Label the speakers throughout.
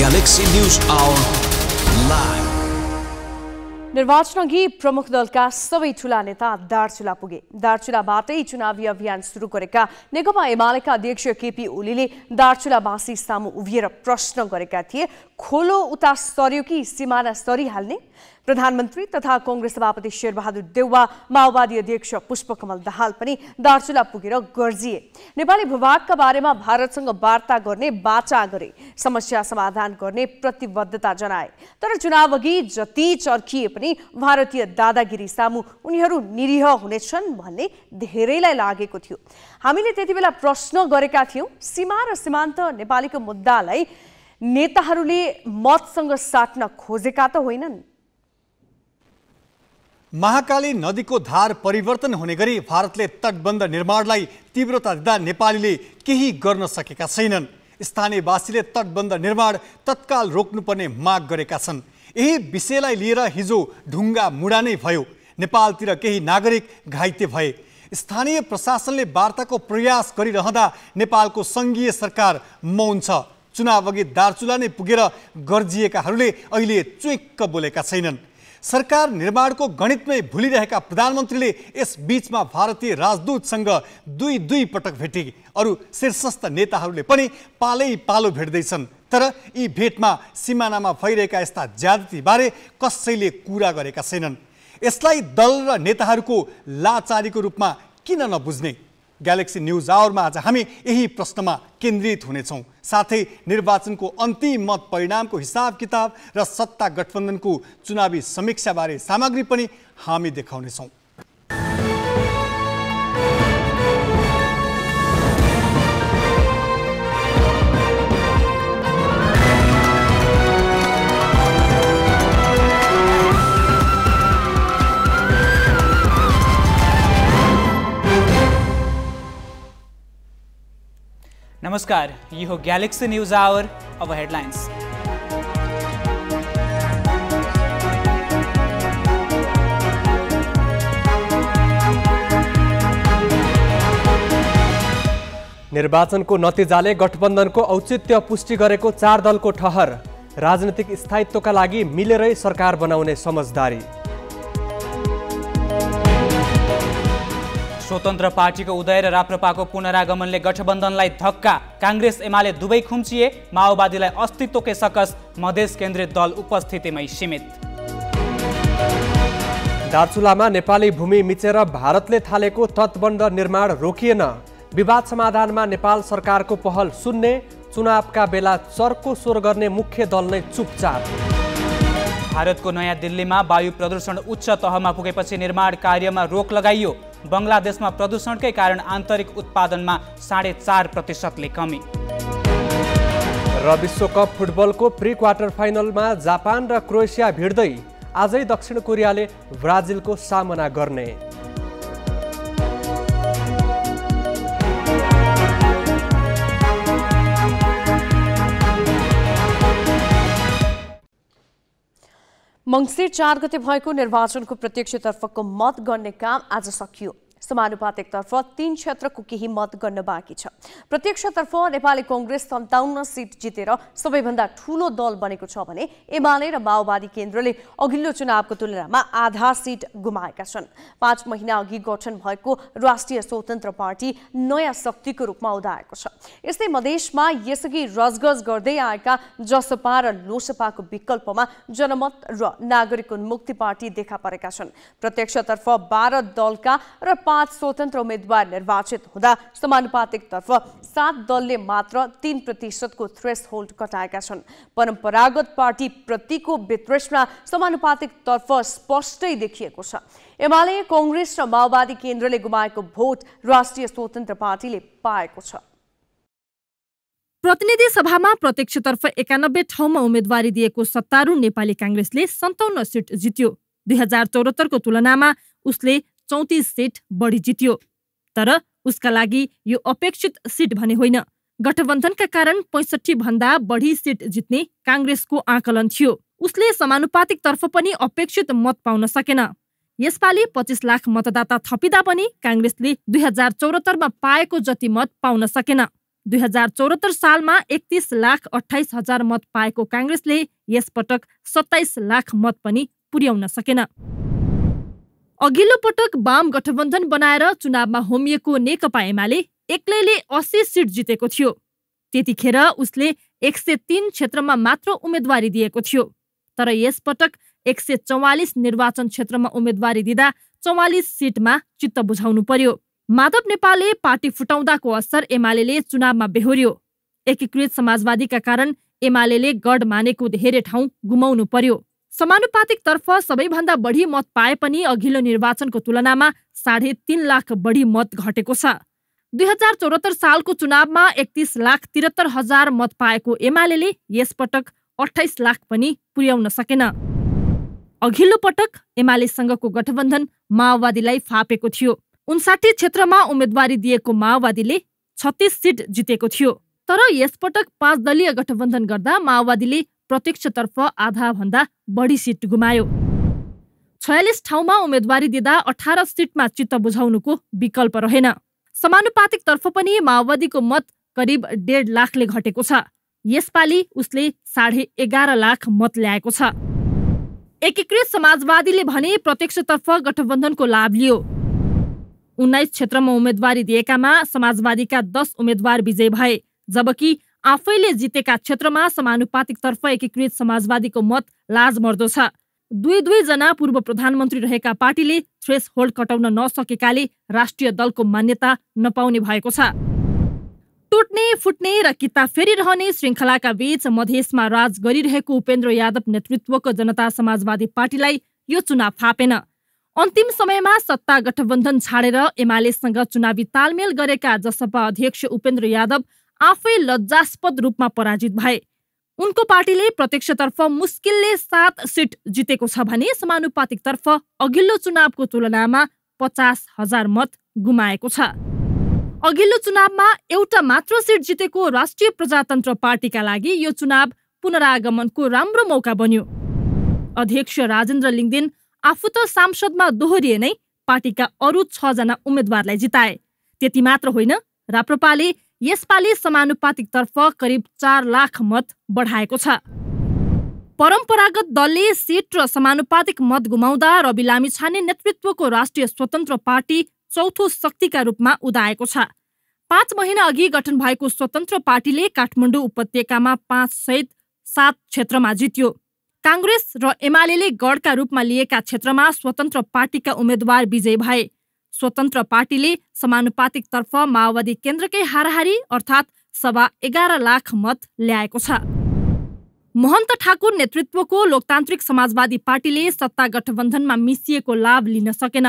Speaker 1: Galaxy News Hour live.
Speaker 2: निर्वाचनअघि प्रमुख दलका सबै ठूला नेता दार्चुला पुगे। दार्चुलाबाटै चुनावी अभियान सुरु गरेका नेकपा एमालेका अध्यक्ष केपी ओलीले दार्चुलावासी सामु उभिएर प्रश्न गरेका थिए, खोलो उता सर्यो कि सिमाना सरिहाल्ने? प्रधानमन्त्री तथा कांग्रेस सभापति शेरबहादुर देउवा, माओवादी अध्यक्ष पुष्पकमल दाहाल पनि दार्चुला पुगेर गर्जिए। नेपाली भूभागका बारेमा भारतसँग वार्ता गर्ने बाचा गरे, समस्या समाधान गर्ने प्रतिबद्धता जनाए। तर चुनाव अघि जति चर्किए पनि भारतीय दादागिरी सामु उनीहरू निरीह हुनेछन् भन्ने धेरैलाई लागेको थियो। हामीले त्यतिबेला प्रश्न गरेका थियौं, सीमा र सीमान्त नेपालीको मुद्दालाई नेताहरूले मतसँग साट्न खोजेका त होइनन्?
Speaker 3: महाकाली नदीको धार परिवर्तन हुने गरी भारतले तटबन्ध निर्माणलाई तीव्रता दिँदा नेपालीले केही गर्न सकेका छैनन्। स्थानीयवासीले तटबन्ध निर्माण तत्काल रोक्नुपर्ने माग गरेका छन्। यही विषयलाई लिएर हिजो ढुङ्गा मुडा नै भयो। नेपालतिर केही नागरिक घाइते भए। स्थानीय प्रशासनले वार्ताको प्रयास गरिरहँदा नेपालको सङ्घीय सरकार मौन छ। चुनाव अघि दार्चुला नै पुगेर गर्जिएकाहरूले अहिले चुइक्क बोलेका छैनन्। सरकार निर्माणको गणितमै भुलिरहेका प्रधानमन्त्रीले यस बीचमा भारतीय राजदूतसँग दुई पटक भेटे। अरू शीर्षस्थ नेताहरूले पनि पालै पालो भेट्दैछन्। तर यी भेटमा सिमानामा भइरहेका यस्ता ज्यादतीबारे कसैले कुरा गरेका छैनन्। यसलाई दल र नेताहरूको लाचारीको रूपमा किन नबुझ्ने? ग्यालेक्सी न्यूज आवरमा आज हामी यही प्रश्नमा केन्द्रित हुनेछौँ। साथै निर्वाचनको अन्तिम मत परिणामको हिसाब किताब र सत्ता गठबन्धनको चुनावी समीक्षाबारे सामग्री पनि हामी देखाउनेछौँ।
Speaker 4: नमस्कार, ये हो गैलेक्सी न्यूज आवर। अब हेडलाइंस।
Speaker 5: निर्वाचनको नतिजाले गठबन्धनको औचित्य पुष्टि गरेको 4 दलको ठहर। राजनीतिक स्थायित्वका लागि मिलेरै सरकार बनाउने समझदारी।
Speaker 4: स्वतन्त्र पार्टीको उदय र राप्रपाको पुनरागमनले गठबन्धनलाई धक्का। कांग्रेस एमाले दुवै खुम्चिए। माओवादीलाई अस्तित्वकै सकस। मधेस केन्द्रित दल उपस्थितिमै सीमित।
Speaker 5: दार्चुलामा नेपाली भूमि मिचेर भारतले थालेको तटबन्ध निर्माण रोकिएन। विवाद समाधानमा नेपाल सरकारको पहल सुन्ने। चुनावका बेला चर्को स्वर गर्ने मुख्य दल नै चुपचाप।
Speaker 4: भारतको नयाँ दिल्लीमा वायु प्रदूषण उच्च तहमा पुगेपछि निर्माण कार्यमा रोक लगाइयो। बङ्गलादेशमा प्रदूषणकै कारण आन्तरिक उत्पादनमा 4.5%ले कमी।
Speaker 5: र विश्वकप फुटबलको प्री क्वार्टर फाइनलमा जापान र क्रोएसिया भिड्दै आजै दक्षिण कोरियाले ब्राजिलको सामना गर्ने।
Speaker 2: मंसिर 4 गते भएको निर्वाचनको प्रत्यक्षतर्फको मत गर्ने काम आज सकियो। समानुपातिकतर्फ 3 क्षेत्रको केही मत गर्न बाँकी छ। प्रत्यक्षतर्फ नेपाली कांग्रेस 57 सिट जितेर सबैभन्दा ठूलो दल बनेको छ भने एमाले र माओवादी केन्द्रले अघिल्लो चुनावको तुलनामा आधा सिट गुमाएका छन्। 5 महिना अघि गठन भएको राष्ट्रिय स्वतन्त्र पार्टी नयाँ शक्तिको रूपमा उदाएको छ। यस्तै मधेसमा यसअघि रजगज गर्दै आएका जसपा र लोसपाको विकल्पमा जनमत र नागरिक उन्मुक्ति पार्टी देखा परेका छन्। प्रत्यक्षतर्फ 12 दलका र 5 स्वतन्त्र उम्मेद्वार निर्वाचित हुँदा समानुपातिकतर्फ 7 दलले मात्र 3% थ्रेसहोल्ड कटाएका छन्। परम्परागत पार्टी प्रतिको वितृष्णा समानुपातिकतर्फ स्पष्टै देखिएको छ। एमाले, कांग्रेस र माओवादी केन्द्रले गुमाएको भोट राष्ट्रिय स्वतन्त्र पार्टीले पाएको छ।
Speaker 6: प्रतिनिधि सभामा प्रत्यक्षतर्फ 91 ठाउँमा उम्मेदवारी दिएको सत्तारूढ नेपाली कांग्रेसले 57 सिट जित्यो। 2074 को तुलनामा उसले 34 सिट बढी जित्यो। तर उसका लागि यो अपेक्षित सिट भने होइन। गठबन्धनका कारण 65 भन्दा बढी सिट जित्ने कांग्रेसको आकलन थियो। उसले समानुपातिकतर्फ पनि अपेक्षित मत पाउन सकेन। यसपालि 25 लाख मतदाता थपिँदा पनि कांग्रेसले 2074 मा पाएको जति मत पाउन सकेन। 2074 सालमा 31,28,000 मत पाएको काङ्ग्रेसले यसपटक 27 लाख मत पनि पुर्याउन सकेन। अघिल्लो पटक वाम गठबन्धन बनाएर चुनावमा होमिएको नेकपा एमाले एक्लैले 80 सिट जितेको थियो। त्यतिखेर उसले 103 क्षेत्रमा मात्र उम्मेदवारी दिएको थियो। तर यसपटक 144 निर्वाचन क्षेत्रमा उम्मेदवारी दिँदा 44 सिटमा चित्त बुझाउनु पर्यो। माधव नेपालले पार्टी फुटाउँदाको असर एमाले चुनावमा बेहोर्यो। एकीकृत समाजवादीका कारण एमाले गढ मानेको धेरै ठाउँ गुमाउनु पर्यो। समानुपातिक तर्फ सबैभन्दा बढी मत पाए पनि अघिल्लो निर्वाचनको तुलनामा 3.5 लाख बढी मत घटेको छ। 2074 सालको चुनावमा 31,73,000 मत पाएको एमाले यसपटक 28 लाख पनि पुर्याउन सकेन। अघिल्लो पटक एमालेसँगको गठबन्धन माओवादीलाई फापेको थियो। 59 क्षेत्रमा उम्मेदवारी दिएको माओवादीले 36 सिट जितेको थियो। तर यसपटक 5 दलीय गठबन्धन गर्दा माओवादीले प्रत्यक्षतर्फ आधा भन्दा बढी सिट गुमायो। 46 ठाउँमा उम्मेदवारी दिँदा 18 सिटमा चित्त बुझाउनुको विकल्प रहेन। समानुपातिक तर्फ पनि माओवादीको मत करिब 1.5 लाखले घटेको छ। यसपालि उसले 11.5 लाख मत ल्याएको छ। एकीकृत समाजवादीले भने प्रत्यक्षतर्फ गठबन्धनको लाभ लियो। 19 क्षेत्रमा उम्मेदवारी दिएकामा समाजवादीका 10 उम्मेदवार विजयी भए, जबकि आफैले जितेका क्षेत्रमा समानुपातिक तर्फ एकीकृत समाजवादीको मत लाजमर्दो छ। 2 जना पूर्व प्रधानमन्त्री रहेका पार्टीले थ्रेस होल्ड कटाउन नसकेकाले राष्ट्रिय दलको मान्यता नपाउने भएको छ। टुट्ने फुट्ने र किता फेरिरहने श्रृङ्खलाका बीच मधेसमा राज गरिरहेको उपेन्द्र यादव नेतृत्वको जनता समाजवादी पार्टीलाई यो चुनाव फापेन। अन्तिम समयमा सत्ता गठबन्धन छाडेर एमालेसँग चुनावी तालमेल गरेका जसपा अध्यक्ष उपेन्द्र यादव आफै लज्जास्पद रूपमा पराजित भए। उनको पार्टीले प्रत्यक्षतर्फ मुस्किलले 7 सिट जितेको छ भने समानुपातिकतर्फ अघिल्लो चुनावको तुलनामा 50,000 मत गुमाएको छ। अघिल्लो चुनावमा एउटा मात्र सिट जितेको राष्ट्रिय प्रजातन्त्र पार्टीका लागि यो चुनाव पुनरागमनको राम्रो मौका बन्यो। अध्यक्ष राजेन्द्र लिङदेन आफू त सांसदमा दोहोरिए नै पार्टीका अरू 6 जना उम्मेदवारलाई जिताए। त्यति मात्र होइन, राप्रपाले यसपालि समानुपातिक तर्फ करिब 4 लाख मत बढाएको छ। परम्परागत दलले सिट र समानुपातिक मत गुमाउँदा रवि लामिछाने नेतृत्वको राष्ट्रिय स्वतन्त्र पार्टी चौथो शक्तिका रूपमा उदाएको छ। 5 महिना अघि गठन भएको स्वतन्त्र पार्टीले काठमाडौँ उपत्यकामा 5 सहित 7 क्षेत्रमा जित्यो। काङ्ग्रेस र एमाले गढका रूपमा लिएका क्षेत्रमा स्वतन्त्र पार्टीका उम्मेद्वार विजयी भए। स्वतन्त्र पार्टीले समानुपातिक तर्फ माओवादी केन्द्रकै हाराहारी अर्थात् 11.25 लाख मत ल्याएको छ। महन्त ठाकुर नेतृत्वको लोकतान्त्रिक समाजवादी पार्टीले सत्ता गठबन्धनमा मिसिएको लाभ लिन सकेन।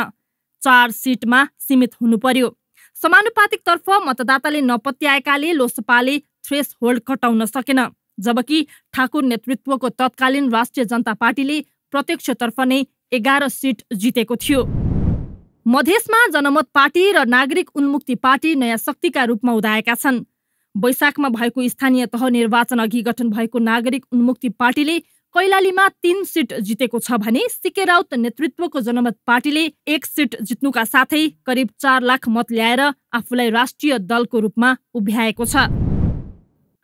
Speaker 6: 4 सिटमा सीमित हुनु पर्यो। समानुपातिक तर्फ मतदाताले नपत्याएकाले लोसपाले थ्रेस होल्ड कटाउन सकेन, जबकि ठाकुर नेतृत्वको तत्कालीन राष्ट्रिय जनता पार्टीले प्रत्यक्षतर्फ नै 11 सिट जितेको थियो। मधेसमा जनमत पार्टी र नागरिक उन्मुक्ति पार्टी नयाँ शक्तिका रूपमा उदाएका छन्। वैशाखमा भएको स्थानीय तह निर्वाचन अघि गठन भएको नागरिक उन्मुक्ति पार्टीले कैलालीमा 3 सिट जितेको छ भने सिके राउत नेतृत्वको जनमत पार्टीले 1 सिट जित्नुका साथै करिब 4 लाख मत ल्याएर आफूलाई राष्ट्रिय दलको रूपमा उभ्याएको छ।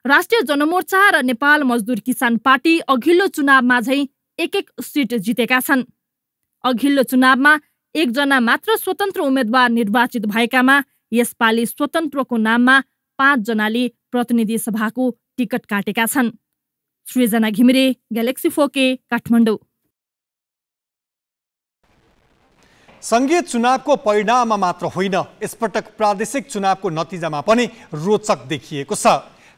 Speaker 6: राष्ट्रिय जनमोर्चा र नेपाल मजदुर किसान पार्टी अघिल्लो चुनावमा झै 1-1 सिट जितेका छन्। अघिल्लो चुनावमा 1 जना मात्र स्वतन्त्र उम्मेद्वार निर्वाचित भएकामा यसपालि स्वतन्त्रको नाममा 5 जनाले प्रतिनिधि सभाको टिकट काटेका छन्। सृजना घिमिरे, ग्यालेक्सी 4K, काठमाडौँ।
Speaker 3: संघीय चुनावको परिणाममा मात्र होइन, यसपटक प्रादेशिक चुनावको नतिजामा पनि रोचक देखिएको छ।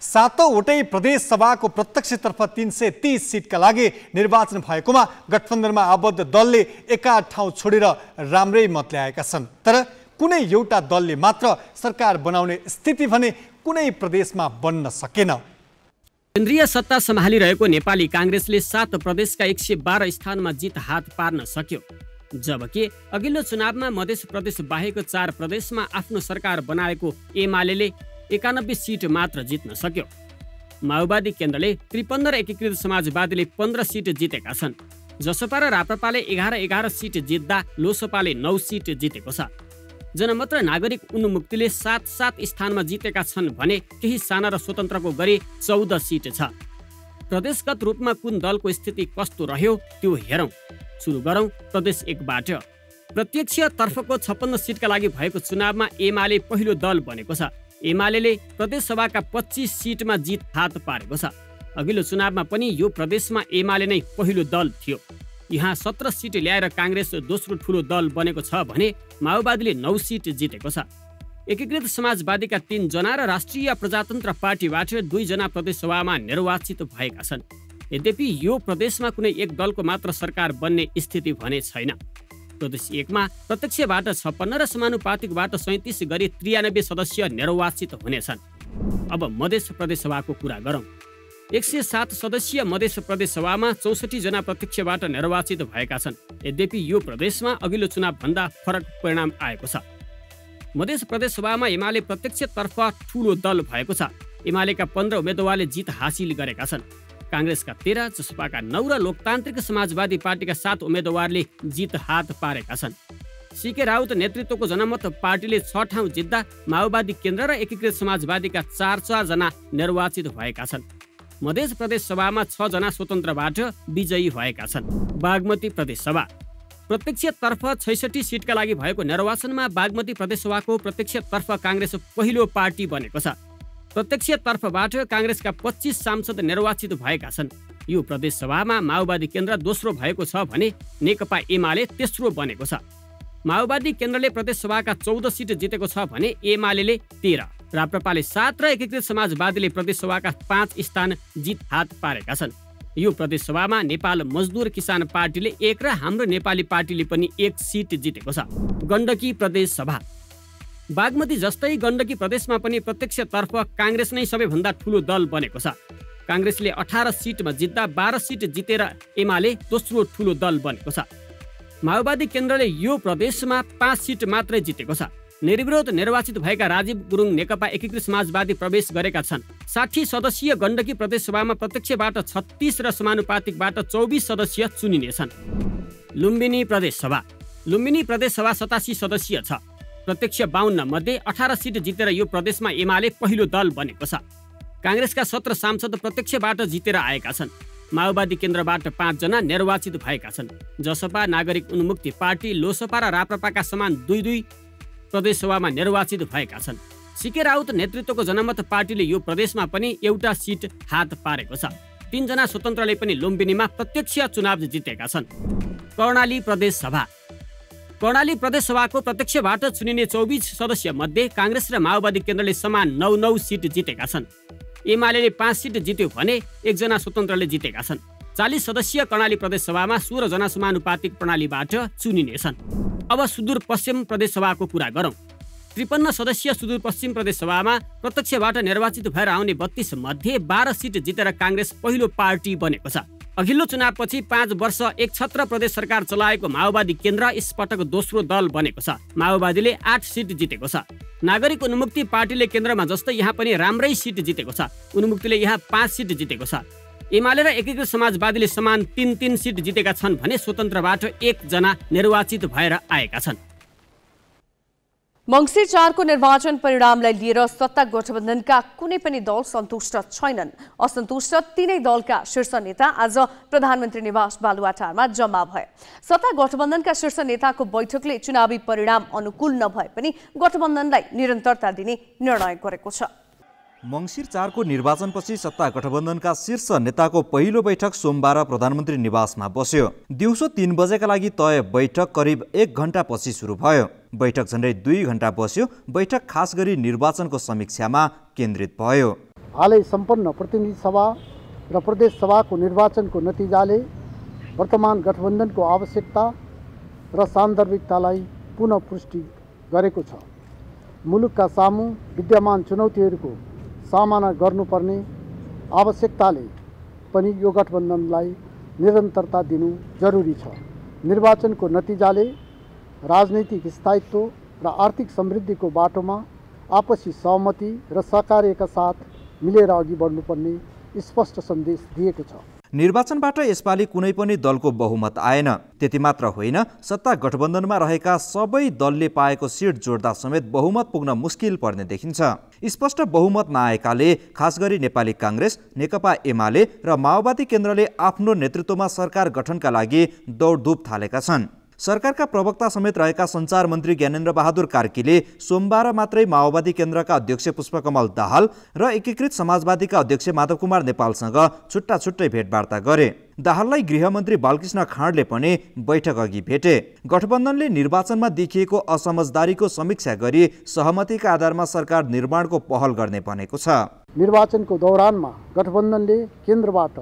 Speaker 3: 7वटै प्रदेश सभाको प्रत्यक्षतर्फ 330 सिटका लागि निर्वाचन भएकोमा गठबन्धनमा आबद्ध दलले एका ठाउँ छोडेर राम्रै मत ल्याएका छन्। तर कुनै एउटा दलले मात्र सरकार बनाउने स्थिति भने कुनै प्रदेशमा बन्न सकेन।
Speaker 7: केन्द्रीय सत्ता सम्हालिरहेको नेपाली काङ्ग्रेसले 7 प्रदेशका 112 स्थानमा जित हात पार्न सक्यो, जबकि अघिल्लो चुनावमा मध्य प्रदेश बाहेक 4 प्रदेशमा आफ्नो सरकार बनाएको एमाले 91 सिट मात्र जित्न सक्यो। माओवादी केन्द्रले 53 र एकीकृत समाजवादीले 15 सिट जितेका छन्। जसपा र राप्रपाले 11-11 सिट जित्दा लोसपाले 9 सिट जितेको छ। जनमत र नागरिक उन्मुक्तिले 7 स्थानमा जितेका छन् भने केही साना र स्वतन्त्रको गरी 14 सिट छ। प्रदेशगत रूपमा कुन दलको स्थिति कस्तो रह्यो त्यो हेरौँ। सुरु गरौँ प्रदेश 1बाट। प्रत्यक्षतर्फको 56 सिटका लागि भएको चुनावमा एमाले पहिलो दल बनेको छ। एमाले प्रदेशसभाका 25 सिटमा जित हात पारेको छ। अघिल्लो चुनावमा पनि यो प्रदेशमा एमाले नै पहिलो दल थियो। यहाँ 17 सिट ल्याएर काङ्ग्रेस दोस्रो ठुलो दल बनेको छ भने माओवादीले 9 सिट जितेको छ। एकीकृत समाजवादीका 3 जना र राष्ट्रिय प्रजातन्त्र पार्टीबाट 2 जना प्रदेशसभामा निर्वाचित भएका छन्। यद्यपि यो प्रदेशमा कुनै एक दलको मात्र सरकार बन्ने स्थिति भने छैन। प्रदेश 1मा प्रत्यक्षबाट 56 र समानुपातिकबाट 37 गरी 93 सदस्य निर्वाचित हुनेछन्। अब मधेस प्रदेशसभाको कुरा गरौँ। 107 सदस्यीय मधेस प्रदेशसभामा 64 जना प्रत्यक्षबाट निर्वाचित भएका छन्। यद्यपि यो प्रदेशमा अघिल्लो चुनावभन्दा फरक परिणाम आएको छ। मधेस प्रदेशसभामा एमाले प्रत्यक्षतर्फ ठुलो दल भएको छ। एमालेका 15 उम्मेदवारले जित हासिल गरेका छन्। काङ्ग्रेसका 13, जसपाका 9 र लोकतान्त्रिक समाजवादी पार्टीका 7 उम्मेदवारले जित हात पारेका छन्। सीके राउत नेतृत्वको जनमत पार्टीले 6 ठाउँ जित्दा माओवादी केन्द्र र एकीकृत समाजवादीका 4 जना निर्वाचित भएका छन्। मधेस प्रदेशसभामा 6 जना स्वतन्त्रबाट विजयी भएका छन्। बागमती प्रदेशसभा प्रत्यक्षतर्फ 66 सिटका लागि भएको निर्वाचनमा बागमती प्रदेशसभाको प्रत्यक्षतर्फ काङ्ग्रेस पहिलो पार्टी बनेको छ। प्रत्यक्षतर्फबाट काङ्ग्रेसका 25 सांसद निर्वाचित भएका छन्। यो प्रदेशसभामा माओवादी केन्द्र दोस्रो भएको छ भने नेकपा एमाले तेस्रो बनेको छ। माओवादी केन्द्रले प्रदेशसभाका 14 सिट जितेको छ भने एमाले 13, राप्रपाले 7 र एकीकृत समाजवादीले प्रदेशसभाका 5 स्थान जित हात पारेका छन्। यो प्रदेशसभामा नेपाल मजदुर किसान पार्टीले 1 र हाम्रो नेपाली पार्टीले पनि 1 सिट जितेको छ। गण्डकी प्रदेशसभा बागमती जस्तै गण्डकी प्रदेशमा पनि प्रत्यक्षतर्फ काङ्ग्रेस नै सबैभन्दा ठुलो दल बनेको छ। काङ्ग्रेसले 18 सिटमा जित्दा 12 सिट जितेर एमाले दोस्रो ठुलो दल बनेको छ। माओवादी केन्द्रले यो प्रदेशमा 5 सिट मात्रै जितेको छ। निर्विरोध निर्वाचित भएका राजीव गुरुङ नेकपा एकीकृत समाजवादी प्रवेश गरेका छन्। 60 सदस्यीय गण्डकी प्रदेशसभामा प्रत्यक्षबाट 36 र समानुपातिकबाट 24 सदस्य चुनिनेछन्। लुम्बिनी प्रदेशसभा 87 सदस्यीय छ। प्रत्यक्ष 52 मध्ये 18 सिट जितेर यो प्रदेशमा एमाले पहिलो दल बनेको छ। काङ्ग्रेसका 17 सांसद प्रत्यक्षबाट जितेर आएका छन्। माओवादी केन्द्रबाट 5 जना निर्वाचित भएका छन्। जसपा, नागरिक उन्मुक्ति पार्टी, लोसपा र राप्रपाका समान 2 प्रदेशसभामा निर्वाचित भएका छन्। सीके राउत नेतृत्वको जनमत पार्टीले यो प्रदेशमा पनि एउटा सिट हात पारेको छ। 3 जना स्वतन्त्रले पनि लुम्बिनीमा प्रत्यक्ष चुनाव जितेका छन्। कर्णाली प्रदेशसभाको प्रत्यक्षबाट चुनिने 24 सदस्य मध्ये काङ्ग्रेस र माओवादी केन्द्रले समान 9 सिट जितेका छन्। एमाले 5 सिट जित्यो भने 1 जना स्वतन्त्रले जितेका छन्। 40 सदस्यीय कर्णाली प्रदेशसभामा 16 जना समानुपातिक प्रणालीबाट चुनिनेछन्। अब सुदूरपश्चिम प्रदेशसभाको कुरा गरौँ। 53 सदस्यीय सुदूरपश्चिम प्रदेशसभामा प्रत्यक्षबाट निर्वाचित भएर आउने 32 मध्ये 12 सिट जितेर काङ्ग्रेस पहिलो पार्टी बनेको छ। अघिल्लो चुनावपछि 5 वर्ष एक छत्र प्रदेश सरकार चलाएको माओवादी केन्द्र यसपटक दोस्रो दल बनेको छ। माओवादीले 8 सिट जितेको छ। नागरिक उन्मुक्ति पार्टीले केन्द्रमा जस्तै यहाँ पनि राम्रै सिट जितेको छ। उन्मुक्तिले यहाँ 5 सिट जितेको छ। एमाले र एकीकृत समाजवादीले समान 3 सिट जितेका छन् भने स्वतन्त्रबाट 1 जना निर्वाचित भएर आएका छन्।
Speaker 2: मङ्सिर 4 को निर्वाचन परिणामलाई लिएर सत्ता गठबन्धनका कुनै पनि दल सन्तुष्ट छैनन्। असन्तुष्ट तीनै दलका शीर्ष नेता आज प्रधानमन्त्री निवास बालुवाटारमा जम्मा भए। सत्ता गठबन्धनका शीर्ष नेताको बैठकले चुनावी परिणाम अनुकूल नभए पनि गठबन्धनलाई निरन्तरता दिने निर्णय गरेको छ।
Speaker 8: मङ्सिर 4 को निर्वाचनपछि सत्ता गठबन्धनका शीर्ष नेताको पहिलो बैठक सोमबार प्रधानमन्त्री निवासमा बस्यो। दिउँसो 3 बजेका लागि तय बैठक करिब 1 घण्टा पछि सुरु भयो। बैठक झन्डै 2 घण्टा बस्यो। बैठक खास गरी निर्वाचनको समीक्षामा केन्द्रित भयो।
Speaker 9: हालै सम्पन्न प्रतिनिधि सभा र प्रदेश सभाको निर्वाचनको नतिजाले वर्तमान गठबन्धनको आवश्यकता र सान्दर्भिकतालाई पुनः पुष्टि गरेको छ। मुलुकका सामु विद्यमान चुनौतीहरूको सामना गर्नुपर्ने आवश्यकताले पनि यो गठबन्धनलाई निरन्तरता दिनु जरुरी छ। निर्वाचनको नतिजाले राजनैतिक स्थायित्व र आर्थिक समृद्धिको बाटोमा आपसी सहमति र सहकार्यका साथ मिलेर अघि बढ्नुपर्ने स्पष्ट सन्देश दिएको छ।
Speaker 8: निर्वाचनबाट यसपालि कुनै पनि दलको बहुमत आएन। त्यति मात्र होइन, सत्ता गठबन्धनमा रहेका सबै दलले पाएको सिट जोड्दा समेत बहुमत पुग्न मुस्किल पर्ने देखिन्छ। स्पष्ट बहुमत नआएकाले खास गरी नेपाली काङ्ग्रेस, नेकपा एमाले र माओवादी केन्द्रले आफ्नो नेतृत्वमा सरकार गठनका लागि दौडधुप थालेका छन्। सरकारका प्रवक्ता समेत रहेका सञ्चार मन्त्री ज्ञानेन्द्र बहादुर कार्कीले सोमबार मात्रै माओवादी केन्द्रका अध्यक्ष पुष्पकमल दाहाल र एकीकृत समाजवादीका अध्यक्ष माधव कुमार नेपालसँग छुट्टा छुट्टै भेटवार्ता गरे। दाहाललाई गृहमन्त्री बालकृष्ण खाँडले पनि बैठक अघि भेटे। गठबन्धनले निर्वाचनमा देखिएको असमझदारीको समीक्षा गरी सहमतिका आधारमा सरकार निर्माणको पहल गर्ने भनेको छ।
Speaker 9: निर्वाचनको दौरानमा गठबन्धनले केन्द्रबाट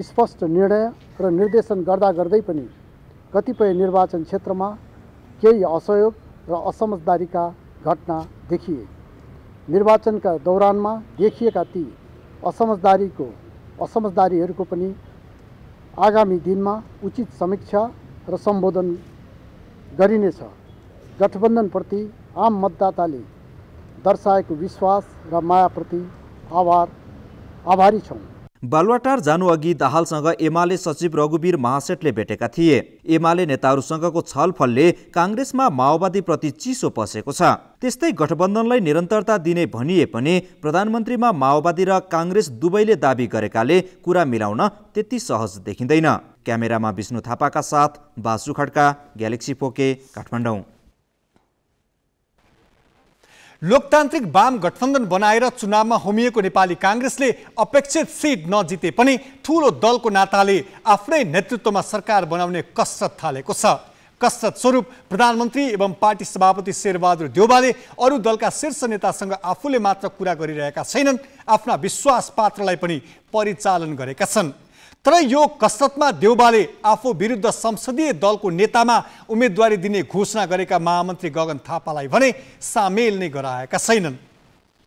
Speaker 9: स्पष्ट निर्णय र निर्देशन गर्दा गर्दै पनि कतिपय निर्वाचन क्षेत्रमा केही असहयोग र असमझदारीका घटना देखिए। निर्वाचनका दौरानमा देखिएका ती असमझदारीहरूको पनि आगामी दिनमा उचित समीक्षा र सम्बोधन गरिनेछ। गठबन्धनप्रति आम मतदाताले दर्शाएको विश्वास र मायाप्रति आभारी छौँ।
Speaker 8: बालुवाटार जानु अघि दाहालसँग एमाले सचिव रघुवीर महासेठले भेटेका थिए। एमाले नेताहरूसँगको छलफलले काङ्ग्रेसमा माओवादीप्रति चिसो पसेको छ। त्यस्तै गठबन्धनलाई निरन्तरता दिने भनिए पनि प्रधानमन्त्रीमा माओवादी र काङ्ग्रेस दुवैले दाबी गरेकाले कुरा मिलाउन त्यति सहज देखिँदैन। क्यामेरामा विष्णु थापाका साथ बासु खड्का, ग्यालेक्सी पोके, काठमाडौँ।
Speaker 3: लोकतान्त्रिक वाम गठबन्धन बनाएर चुनावमा होमिएको नेपाली काङ्ग्रेसले अपेक्षित सिट नजिते पनि ठूलो दलको नाताले आफ्नै नेतृत्वमा सरकार बनाउने कसरत थालेको छ। कसरत स्वरूप प्रधानमन्त्री एवं पार्टी सभापति शेरबहादुर देउवाले अरू दलका शीर्ष नेतासँग आफूले मात्र कुरा गरिरहेका छैनन्, आफ्ना विश्वास पात्रलाई पनि परिचालन गरेका छन्। तर यो कसरतमा देउवाले आफू विरुद्ध संसदीय दलको नेतामा उम्मेदवारी दिने घोषणा गरेका महामन्त्री गगन थापालाई भने सामेल नै गराएका छैनन्।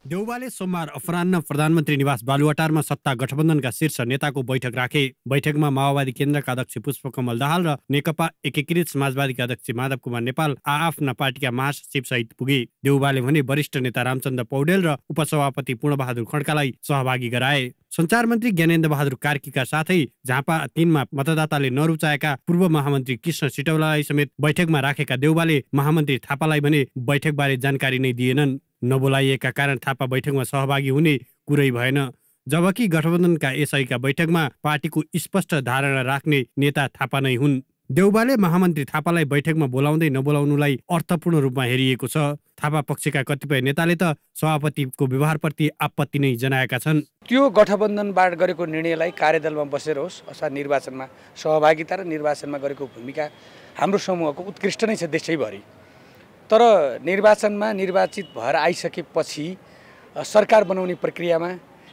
Speaker 7: देउवाले सोमबार अपराह्न प्रधानमन्त्री निवास बालुवाटारमा सत्ता गठबन्धनका शीर्ष नेताको बैठक राखे। बैठकमा माओवादी केन्द्रका अध्यक्ष पुष्पकमल दाहाल र नेकपा एकीकृत समाजवादीका अध्यक्ष माधव कुमार नेपाल आफ्ना पार्टीका महासचिव सहित पुगे। देउवाले भने वरिष्ठ नेता रामचन्द्र पौडेल र उपसभापति पूर्णबहादुर खड्कालाई सहभागी गराए। सञ्चार मन्त्री ज्ञानेन्द्र बहादुर कार्कीका साथै झापा 3 मा मतदाताले नरुचाएका पूर्व महामन्त्री कृष्ण सिटौलालाई समेत बैठकमा राखेका देउवाले महामन्त्री थापालाई भने बैठकबारे जानकारी नै दिएनन्। नबोलाइएका कारण थापा बैठकमा सहभागी हुने कुरै भएन। जबकि गठबन्धनका एसआईका बैठकमा पार्टीको स्पष्ट धारणा राख्ने नेता थापा नै हुन्। देउवाले महामन्त्री थापालाई बैठकमा बोलाउँदै नबोलाउनुलाई अर्थपूर्ण रूपमा हेरिएको छ। थापा पक्षका कतिपय नेताले त सभापतिको व्यवहारप्रति आपत्ति नै जनाएका छन्।
Speaker 10: त्यो गठबन्धनबाट गरेको निर्णयलाई कार्यदलमा बसेर होस् अथवा निर्वाचनमा सहभागिता र निर्वाचनमा गरेको भूमिका हाम्रो समूहको उत्कृष्ट नै छ देशैभरि। तर निर्वाचनमा निर्वाचित भएर आइसकेपछि सरकार बनाउने प्रक्रियामा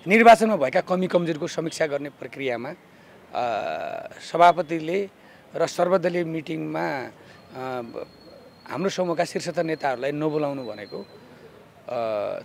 Speaker 10: निर्वाचनमा भएका कमी कमजोरीको समीक्षा गर्ने प्रक्रियामा सभापतिले र सर्वदलीय मिटिङमा हाम्रो समूहका शीर्षस्थ नेताहरूलाई नबोलाउनु भनेको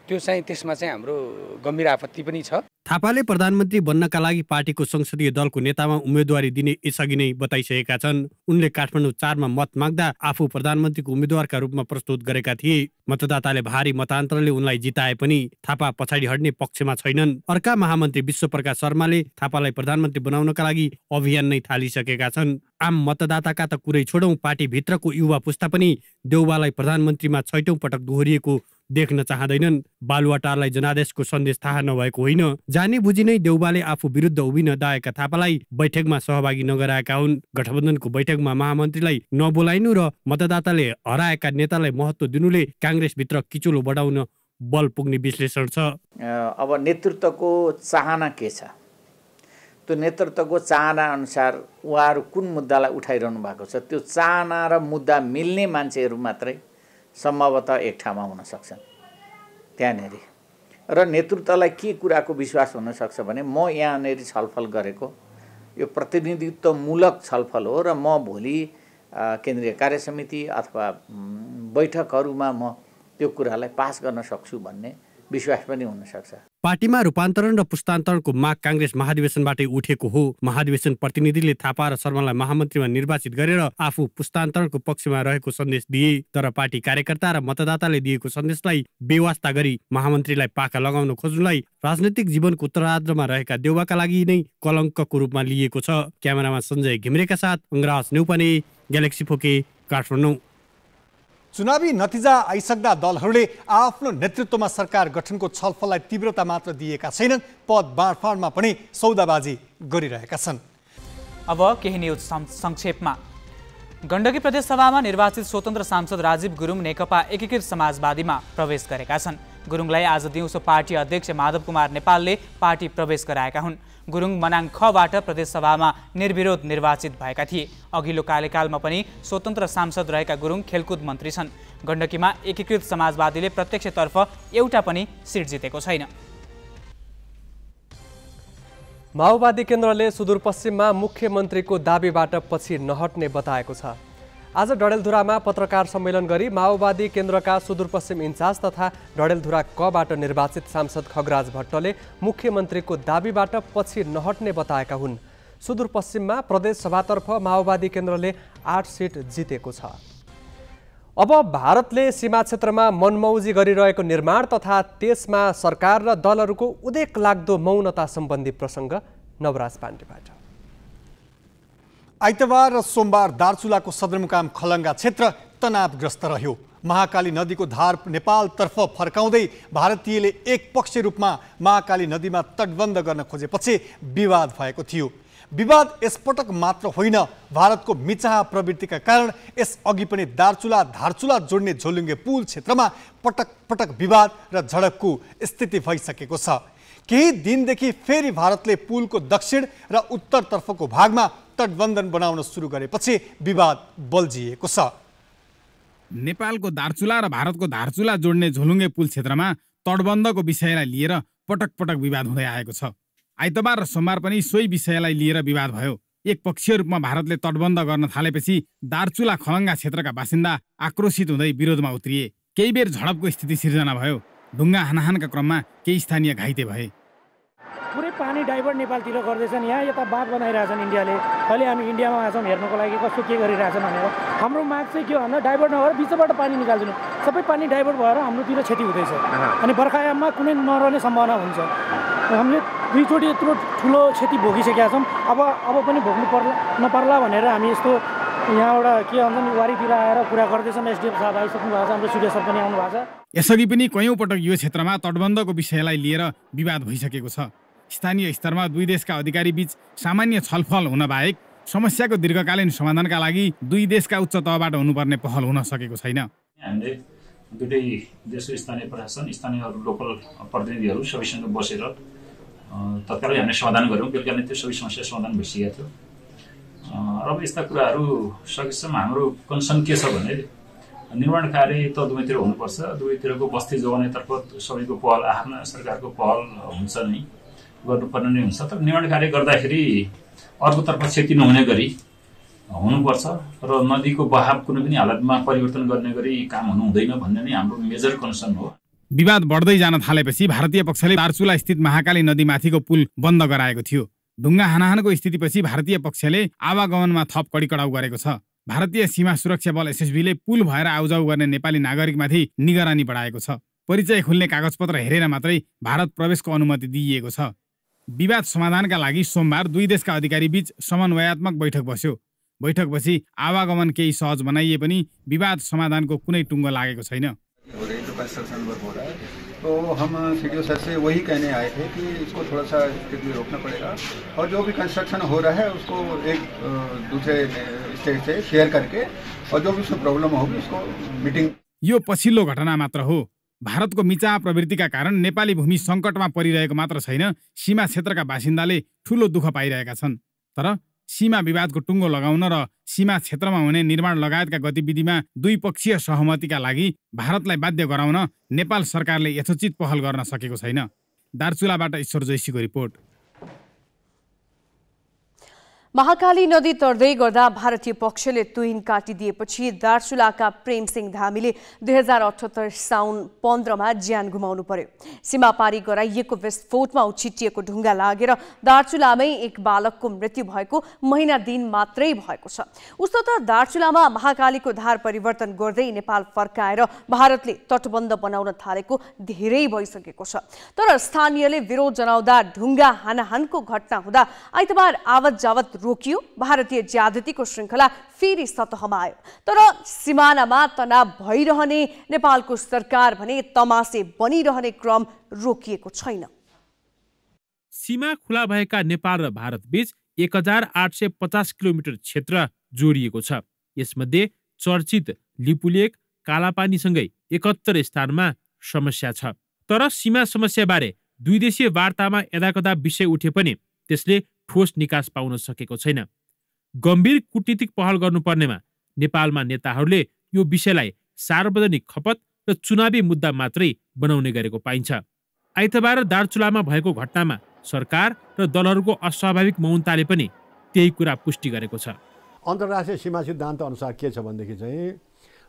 Speaker 10: त्यो चाहिँ त्यसमा चाहिँ हाम्रो गम्भीर आपत्ति पनि छ।
Speaker 7: थापाले प्रधानमन्त्री बन्नका लागि पार्टीको संसदीय दलको नेतामा उम्मेदवारी दिने यसअघि नै बताइसकेका छन्। उनले काठमाडौँ 4 मा मत माग्दा आफू प्रधानमन्त्रीको उम्मेदवारका रूपमा प्रस्तुत गरेका थिए। मतदाताले भारी मतान्तरले उनलाई जिताए पनि थापा पछाडि हट्ने पक्षमा छैनन्। अर्का महामन्त्री विश्वप्रकाश शर्माले थापालाई प्रधानमन्त्री बनाउनका लागि अभियान नै थालिसकेका छन्। आम मतदाताका त कुरै छोडौं, पार्टीभित्रको युवा पुस्ता पनि देउवालाई प्रधानमन्त्रीमा 6औं पटक दोहोरिएको देख्न चाहँदैनन्। बालुवाटारलाई जनादेशको सन्देश थाहा नभएको होइन, जानी बुझी नै देउवाले आफू विरुद्ध उभिन दाएका थापालाई बैठकमा सहभागी नगराएका हुन्। गठबन्धनको बैठकमा महामन्त्रीलाई नबोलाइनु र मतदाताले हराएका नेतालाई महत्त्व दिनुले काङ्ग्रेसभित्र किचुलो बढाउन बल पुग्ने विश्लेषण छ।
Speaker 11: अब नेतृत्वको चाहना के छ, त्यो नेतृत्वको चाहना अनुसार उहाँहरू कुन मुद्दालाई उठाइरहनु भएको छ, त्यो चाहना र मुद्दा मिल्ने मान्छेहरू मात्रै सम्भवतः एक ठाउँमा हुन सक्छन् त्यहाँनेरि। र नेतृत्वलाई के कुराको विश्वास हुन सक्छ भने म यहाँनेरि छलफल गरेको यो प्रतिनिधित्वमूलक छलफल हो र म भोलि केन्द्रीय कार्य समिति अथवा बैठकहरूमा म त्यो कुरालाई पास गर्न सक्छु भन्ने विश्वास पनि हुन सक्छ।
Speaker 12: पार्टीमा रूपान्तरण र पुस्तान्तरणको माग काङ्ग्रेस महाधिवेशनबाटै उठेको हो। महाधिवेशन प्रतिनिधिले थापा र शर्मालाई महामन्त्रीमा निर्वाचित गरेर आफू पुस्तान्तरणको पक्षमा रहेको सन्देश दिए। तर पार्टी कार्यकर्ता र मतदाताले दिएको सन्देशलाई बेवास्ता गरी महामन्त्रीलाई पाखा लगाउन खोज्नुलाई राजनैतिक जीवनको उत्तरार्धमा रहेका देउबाका लागि नै कलङ्कको रूपमा लिएको छ। क्यामेरामा सञ्जय घिमिरेका साथ अङ्गराज न्यौपाने, ग्यालेक्सी फोके, काठमाडौँ।
Speaker 3: चुनावी नतिजा आइसक्दा दलहरूले आफ्नो नेतृत्वमा सरकार गठनको छलफललाई तीव्रता मात्र दिएका छैनन्, पद बाँडफाँडमा पनि सौदाबाजी गरिरहेका छन्।
Speaker 4: अब केही न्युज संक्षेपमा। गण्डकी प्रदेश सभामा निर्वाचित स्वतन्त्र सांसद राजीव गुरुङ नेकपा एकीकृत समाजवादीमा प्रवेश गरेका छन्। गुरुङलाई आज दिउँसो पार्टी अध्यक्ष माधव कुमार नेपालले पार्टी प्रवेश गराएका हुन्। गुरुङ मनाङ खबाट प्रदेश सभामा निर्विरोध निर्वाचित भएका थिए। अघिल्लो कार्यकालमा पनि स्वतन्त्र सांसद रहेका गुरुङ खेलकुद मन्त्री छन्। गण्डकीमा एकीकृत समाजवादीले प्रत्यक्षतर्फ एउटा पनि सिट जितेको छैन।
Speaker 5: माओवादी केन्द्रले सुदूरपश्चिममा मुख्यमन्त्रीको दाबीबाट पछि नहट्ने बताएको छ। आज डडेलधुरामा पत्रकार सम्मेलन गरी माओवादी केन्द्रका सुदूरपश्चिम इन्चार्ज तथा डडेलधुरा कबाट निर्वाचित सांसद खगराज भट्टले मुख्यमन्त्रीको दाबीबाट पछि नहट्ने बताएका हुन्। सुदूरपश्चिममा प्रदेश सभातर्फ माओवादी केन्द्रले 8 सिट जितेको छ। अब भारतले सीमा क्षेत्रमा मनमौजी गरिरहेको निर्माण तथा त्यसमा सरकार र दलहरूको उदेक लाग्दो मौनता सम्बन्धी प्रसङ्ग नवराज पाण्डेबाट।
Speaker 3: आइतबार र सोमबार दार्चुलाको सदरमुकाम खलङ्गा क्षेत्र तनावग्रस्त रह्यो। महाकाली नदीको धार नेपालतर्फ फर्काउँदै भारतीयले एकपक्षीय रूपमा महाकाली नदीमा तटबन्ध गर्न खोजेपछि विवाद भएको थियो। विवाद यसपटक मात्र होइन, भारतको मिचाहा प्रवृत्तिका कारण यस अघि पनि दार्चुला धारचुला जोड्ने झोलुङ्गे पुल क्षेत्रमा पटक पटक विवाद र झडपको स्थिति भइसकेको छ। केही दिनदेखि फेरि भारतले पुलको दक्षिण र उत्तरतर्फको भागमा तटबन्धन बनाउन सुरु गरेपछि विवाद बल्झिएको छ।
Speaker 13: नेपालको दार्चुला र भारतको धारचुला जोड्ने झोलुङ्गे पुल क्षेत्रमा तटबन्धको विषयलाई लिएर पटक पटक विवाद हुँदै आएको छ। आइतबार र सोमबार पनि सोही विषयलाई लिएर विवाद भयो। एकपक्षीय रूपमा भारतले तटबन्ध गर्न थालेपछि दार्चुला खलङ्गा क्षेत्रका बासिन्दा आक्रोशित हुँदै विरोधमा उत्रिए। केही बेर झडपको स्थिति सिर्जना भयो। ढुङ्गा हानाहानका क्रममा केही स्थानीय घाइते भए।
Speaker 14: पुरै पानी डाइभर्ट नेपालतिर गर्दैछन्। यहाँ यता बाँध बनाइरहेछन् इन्डियाले। अहिले हामी इन्डियामा आएछौँ हेर्नको लागि कस्तो के गरिरहेछन् भनेर। हाम्रो माग चाहिँ के भन्दा डाइभर्ट नभएर बिचबाट पानी निकालिदिनु। सबै पानी डाइभर्ट भएर हाम्रोतिर क्षति हुँदैछ। अनि बर्खायाममा कुनै नरहने सम्भावना हुन्छ। हामीले दुईचोटि यत्रो ठुलो क्षति भोगिसकेका छौँ। अब पनि भोग्नु नपर्ला भनेर हामी यस्तो यहाँबाट के भन्छन् वारीतिर आएर कुरा गर्दैछौँ। एसडिएफ साहब आइसक्नु भएको छ, हाम्रो सूर्य सर पनि आउनु भएको छ।
Speaker 13: यसअघि पनि कैयौँ पटक यो क्षेत्रमा तटबन्धको विषयलाई लिएर विवाद भइसकेको छ। स्थानीय स्तरमा दुई देशका अधिकारी बीच सामान्य छलफल हुन बाहेक समस्याको दीर्घकालीन समाधानका लागि दुई देशका उच्च तहबाट हुनुपर्ने पहल हुन सकेको छैन।
Speaker 15: हामीले दुवै देशको स्थानीय प्रशासन, स्थानीय लोकल प्रतिनिधिहरू सबैसँग बसेर तत्कालै हामीले समाधान गऱ्यौँ। बेलुका नै त्यो सबै समस्या समाधान भइसकेको थियो। अब यस्ता कुराहरू सकेसम्म हाम्रो कन्सर्न के छ भने निर्माण कार्य त दुवैतिर हुनुपर्छ। दुवैतिरको बस्ती जोगाउनेतर्फ सबैको पहल, आफ्ना सरकारको पहल हुन्छ नै, गर्नुपर्ने नै हुन्छ। तर निर्माण कार्य गर्दाखेरि अर्कोतर्फ क्षति नहुने गरी हुनुपर्छ र नदीको बहाव कुनै पनि हालतमा परिवर्तन गर्ने गरी काम हुनु हुँदैन भन्ने नै हाम्रो मेजर कन्सर्न हो।
Speaker 13: विवाद बढ्दै जान थालेपछि भारतीय पक्षले दार्चुला स्थित महाकाली नदीमाथिको पुल बन्द गराएको थियो। ढुङ्गा हानाहानको स्थितिपछि भारतीय पक्षले आवागमनमा थप कडिकडाउ गरेको छ। भारतीय सीमा सुरक्षा बल एसएसबीले पुल भएर आउजाउ गर्ने नेपाली नागरिकमाथि निगरानी बढाएको छ। परिचय खुल्ने कागजपत्र हेरेर मात्रै भारत प्रवेशको अनुमति दिइएको छ। विवाद समाधानका लागि सोमबार दुई देशका अधिकारी बीच समन्वयात्मक बैठक बस्यो। बैठकपछि आवागमन केही सहज बनाइए पनि विवाद समाधानको कुनै टुङ्गो लागेको छैन।
Speaker 16: तो हम सीडीओ सर से वही कहने आए थे कि इसको थोड़ा सा स्थिति में रोकना पड़ेगा और जो भी कंस्ट्रक्शन हो रहा है उसको एक दूसरे स्टेट से शेयर करके और जो भी उसमें प्रॉब्लम होगी उसको मीटिंग।
Speaker 13: यो पछिल्लो घटना मात्र हो। भारतको मिचाहा प्रवृत्तिका कारण नेपाली भूमि सङ्कटमा परिरहेको मात्र छैन, सीमा क्षेत्रका बासिन्दाले ठूलो दुःख पाइरहेका छन्। तर सीमा विवादको टुङ्गो लगाउन र सीमा क्षेत्रमा हुने निर्माण लगायतका गतिविधिमा द्विपक्षीय सहमतिका लागि भारतलाई बाध्य गराउन नेपाल सरकारले यथोचित पहल गर्न सकेको छैन। दार्चुलाबाट ईश्वर जोशीको रिपोर्ट।
Speaker 2: महाकाली नदी तर्दै गर्दा भारतीय पक्षले तुहिन काटिदिएपछि दार्चुलाका प्रेमसिंह धामीले 2078 साउन 15मा ज्यान गुमाउनु पर्यो। सीमा पारी गराइएको विस्फोटमा उछिटिएको ढुङ्गा लागेर दार्चुलामै एक बालकको मृत्यु भएको महिना दिन मात्रै भएको छ। उस्तो त दार्चुलामा महाकालीको धार परिवर्तन गर्दै नेपाल फर्काएर भारतले तटबन्ध बनाउन थालेको धेरै भइसकेको छ। तर स्थानीयले विरोध जनाउँदा ढुङ्गा हानाहानको घटना हुँदा आइतबार आवत जावत रोकियो। भारतीय ज्यादतीको श्रृङ्खला फेरि सतहमा आयो। तर सिमानामा तनाव भइरहने नेपालको सरकार भने तमासे बनिरहने क्रम रोकिएको छैन।
Speaker 17: सीमा खुला भएका नेपाल र भारत बीच 1850 किलोमिटर क्षेत्र जोडिएको छ। यसमध्ये चर्चित लिपुलेक कालापानीसँगै 71 स्थानमा समस्या छ। तर सीमा समस्याबारे दुई देशीय वार्तामा यदाकदा विषय उठे पनि त्यसले ठोस निकास पाउन सकेको छैन। गम्भीर कूटनीतिक पहल गर्नुपर्नेमा नेपालमा नेताहरूले यो विषयलाई सार्वजनिक खपत र चुनावी मुद्दा मात्रै बनाउने गरेको पाइन्छ। आइतबार दार्चुलामा भएको घटनामा सरकार र दलहरूको अस्वाभाविक मौनताले पनि त्यही कुरा पुष्टि गरेको छ।
Speaker 18: अन्तर्राष्ट्रिय सीमा सिद्धान्त अनुसार के छ भनेदेखि चाहिँ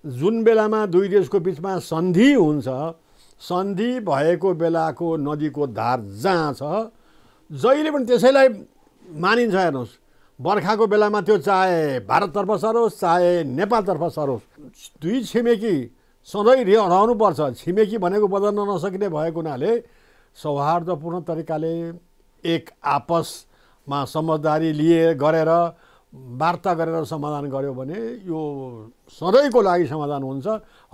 Speaker 18: जुन बेलामा दुई देशको बिचमा सन्धि हुन्छ, सन्धि भएको बेलाको नदीको धार जहाँ छ जहिले पनि त्यसैलाई मानिन्छ। हेर्नुहोस्, बर्खाको बेलामा त्यो चाहे भारततर्फ सरोस् चाहे नेपालतर्फ सरोस्, दुई छिमेकी सधैँ रहनुपर्छ। छिमेकी भनेको बदल्न नसकिने भएको हुनाले सौहार्दपूर्ण तरिकाले एक आपसमा समझदारी गरेर वार्ता गरेर समाधान गर्यो भने यो सधैँको लागि समाधान हुन्छ,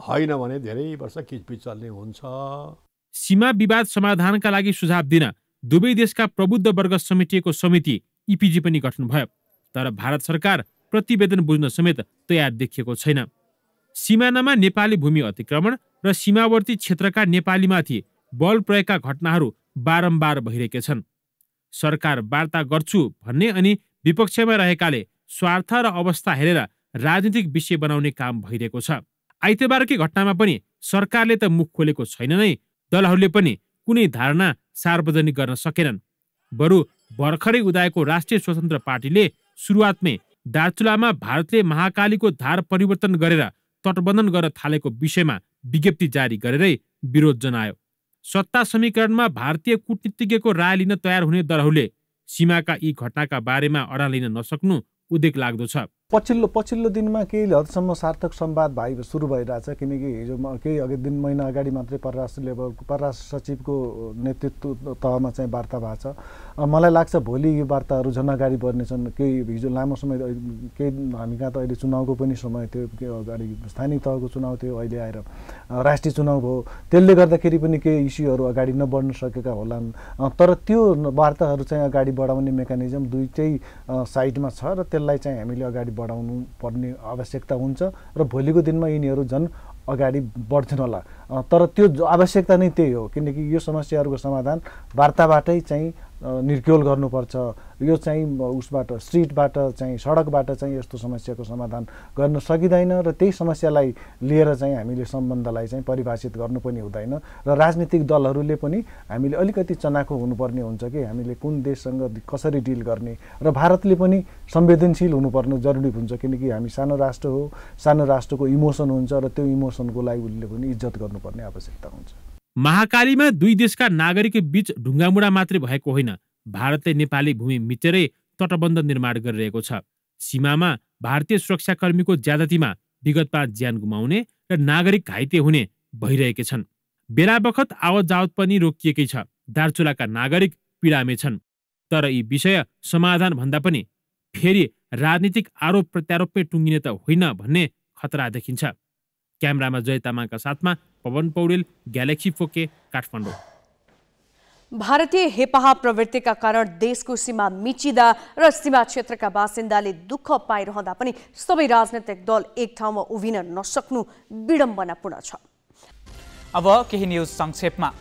Speaker 18: होइन भने धेरै वर्ष किचपिच चल्ने हुन्छ।
Speaker 17: सीमा विवाद समाधानका लागि सुझाव दिन दुवै देशका प्रबुद्ध वर्ग समेटिएको समिति इपिजी पनि गठन भयो। तर भारत सरकार प्रतिवेदन बुझ्न समेत तयार देखिएको छैन। सीमानामा नेपाली भूमि अतिक्रमण र सीमावर्ती क्षेत्रका नेपालीमाथि बल प्रयोगका घटनाहरू बारम्बार भइरहेका छन्। सरकार वार्ता गर्छु भन्ने अनि विपक्षमा रहेकाले स्वार्थ र अवस्था हेरेर राजनीतिक विषय बनाउने काम भइरहेको छ। आइतबारकै घटनामा पनि सरकारले त मुख खोलेको छैन नै, दलहरूले पनि कुनै धारणा सार्वजनिक गर्न सकेनन्। बरु भर्खरै उदाएको राष्ट्रिय स्वतन्त्र पार्टीले सुरुवातमै दार्चुलामा भारतले महाकालीको धार परिवर्तन गरेर तटबन्धन गर्न थालेको विषयमा विज्ञप्ति जारी गरेरै विरोध जनायो। सत्ता समीकरणमा भारतीय कूटनीतिज्ञको राय लिन तयार हुने दलहरूले सीमाका यी घटनाका बारेमा अडान लिन नसक्नु उदेक लाग्दो छ।
Speaker 19: पछिल्लो दिनमा केही हदसम्म सार्थक संवाद सुरु भइरहेछ, किनकि हिजो केही महिना अगाडि मात्रै परराष्ट्र सचिवको नेतृत्व तहमा चाहिँ वार्ता भएको छ। मलाई लाग्छ भोलि यो वार्ताहरू झन् अगाडि बढ्नेछन्। केही हिजो लामो समय केही हामी कहाँ त अहिले चुनावको पनि समय थियो, के अगाडि स्थानीय तहको चुनाव थियो, अहिले आएर राष्ट्रिय चुनाव भयो। त्यसले गर्दाखेरि पनि केही इस्युहरू अगाडि नबढ्न सकेका होलान्। तर त्यो वार्ताहरू चाहिँ अगाडि बढाउने मेकानिजम दुईटै साइडमा छ र त्यसलाई चाहिँ हामीले अगाडि बढाउनु पर्ने आवश्यकता हुन्छ र भोलिको दिनमा यिनीहरू झन् अगाडि बढ्छन् होला। तर त्यो आवश्यकता नै त्यही हो, किनकि यो समस्याहरूको समाधान वार्ताबाटै चाहिँ निर्क्योल गर्नुपर्छ। यो चाहिँ उसबाट स्ट्रिटबाट चाहिँ सडकबाट चाहिँ यस्तो समस्याको समाधान गर्न सकिँदैन र त्यही समस्यालाई लिएर चाहिँ हामीले सम्बन्धलाई चाहिँ परिभाषित गर्नु पनि हुँदैन र राजनीतिक दलहरूले पनि हामीले अलिकति चनाखो हुनुपर्ने हुन्छ कि हामीले कुन देशसँग कसरी डिल गर्ने र भारतले पनि संवेदनशील हुनुपर्ने जरुरी हुन्छ, किनकि हामी सानो राष्ट्र हो, सानो राष्ट्रको इमोसन हुन्छ र त्यो इमोसनको लागि उसले पनि इज्जत गर्नुपर्ने आवश्यकता हुन्छ।
Speaker 17: महाकालीमा दुई देशका नागरिक बीच ढुङ्गामुढा मात्रै भएको होइन, भारतले नेपाली भूमि मिचेरै तटबन्ध निर्माण गरिरहेको छ। सीमामा भारतीय सुरक्षाकर्मीको ज्यादतीमा विगतमा ज्यान गुमाउने र नागरिक घाइते हुने भइरहेका छन्। बेला बखत आवत जावत पनि रोकिएकै छ। दार्चुलाका नागरिक पीडामै छन्। तर यी विषय समाधान भन्दा पनि फेरि राजनीतिक आरोप प्रत्यारोपमै टुङ्गिने त होइन भन्ने खतरा देखिन्छ। क्यामेरामा जय तामाङका साथमा पवन पौडेल, ग्यालेक्सी 4K, काठमाडौँ।
Speaker 2: भारतीय हेपाहा प्रवृत्तिका कारण देशको सीमा मिचिँदा र सीमा क्षेत्रका बासिन्दाले दुःख पाइरहँदा पनि सबै राजनैतिक दल एक ठाउँमा उभिन नसक्नु विडम्बनापूर्ण छ।
Speaker 4: अब केही न्युज संक्षेपमा।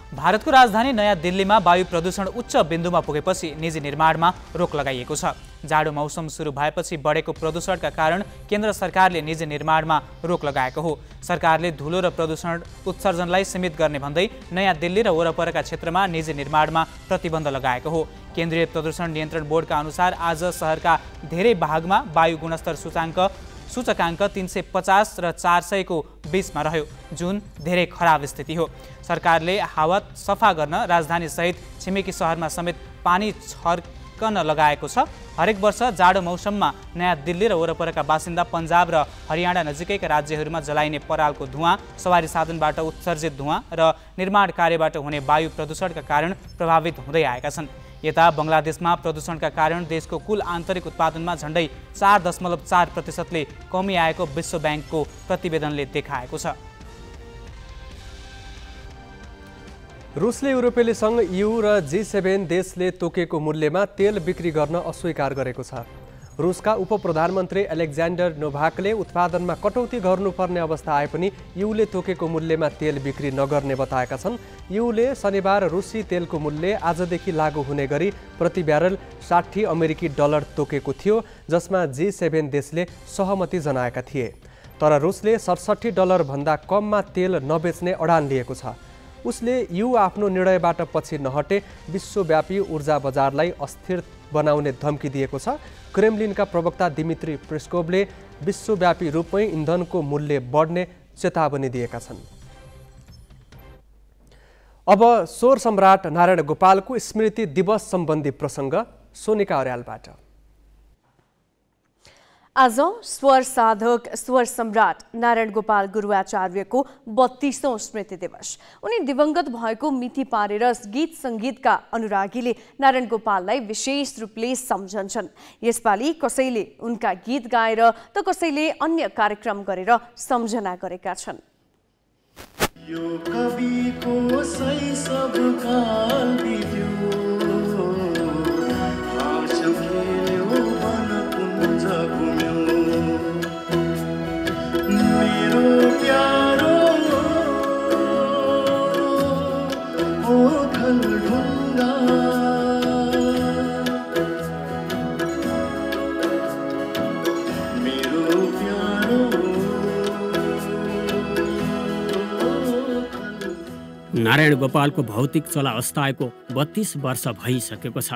Speaker 4: भारतको राजधानी नयाँ दिल्लीमा वायु प्रदूषण उच्च बिन्दुमा पुगेपछि निजी निर्माणमा रोक लगाइएको छ। जाडो मौसम सुरु भएपछि बढेको प्रदूषणका कारण केन्द्र सरकारले निजी निर्माणमा रोक लगाएको हो। सरकारले धुलो र प्रदूषण उत्सर्जनलाई सीमित गर्ने भन्दै नयाँ दिल्ली र वरपरका क्षेत्रमा निजी निर्माणमा प्रतिबन्ध लगाएको हो। केन्द्रीय प्रदूषण नियन्त्रण बोर्डका अनुसार आज शहरका धेरै भागमा वायु गुणस्तर सूचकाङ्क 350 र 400 को बीचमा रह्यो, जुन धेरै खराब स्थिति हो। सरकारले हावा सफा गर्न राजधानी सहित छिमेकी शहरमा समेत पानी छर्कन लगाएको छ। हरेक वर्ष जाडो मौसममा नयाँ दिल्ली र वरपरका बासिन्दा पन्जाब र हरियाणा नजिकैका राज्यहरूमा जलाइने परालको धुवाँ, सवारी साधनबाट उत्सर्जित धुवाँ र निर्माण कार्यबाट हुने वायु प्रदूषणका कारण प्रभावित हुँदै आएका छन्। यता बङ्गलादेशमा प्रदूषणका कारण देशको कुल आन्तरिक उत्पादनमा झण्डै 4.4%ले कमी आएको विश्व ब्याङ्कको प्रतिवेदनले देखाएको छ।
Speaker 5: रुसले युरोपेली सङ्घ EU र G7 देशले तोकेको मूल्यमा तेल बिक्री गर्न अस्वीकार गरेको छ। रुसका उप प्रधानमन्त्री एलेक्जेन्डर नोभाकले उत्पादनमा कटौती गर्नुपर्ने अवस्था आए पनि EUले तोकेको मूल्यमा तेल बिक्री नगर्ने बताएका छन्। EUले शनिबार रुसी तेलको मूल्य आजदेखि लागू हुने गरी प्रति ब्यारल 60 अमेरिकी डलर तोकेको थियो, जसमा G7 देशले सहमति जनाएका थिए। तर रुसले 67 डलर भन्दा कममा तेल नबेच्ने अडान लिएको छ। उसले EU आफ्नो निर्णयबाट पछि नहटे विश्वव्यापी ऊर्जा बजारलाई अस्थिर बनाउने धम्की दिएको छ। क्रेमलिनका प्रवक्ता दिमित्री पेस्कोभले विश्वव्यापी रूपमै इन्धनको मूल्य बढ्ने चेतावनी दिएका छन्। अब स्वर सम्राट नारायण गोपालको स्मृति दिवस सम्बन्धी प्रसङ्ग सोनिका अर्यालबाट।
Speaker 2: आज स्वर साधक स्वर सम्राट नारायण गोपाल गुरुआचार्यको 32औं स्मृति दिवस। उनी दिवंगत भएको मिति पारेर गीत सङ्गीतका अनुरागीले नारायण गोपाललाई विशेष रूपले सम्झन्छन्। यसपालि कसैले उनका गीत गाएर त कसैले अन्य कार्यक्रम गरेर सम्झना गरेका छन्।
Speaker 20: यो कविको शैशव काल बित्यो, हाँस खेल्यो वन कुञ्ज घुम्यो, मेरो प्यारो ओखल ढुङ्गा, मेरो प्यारो।
Speaker 7: नारायण गोपालको भौतिक चला अस्ताएको 32 वर्ष भइसकेको छ,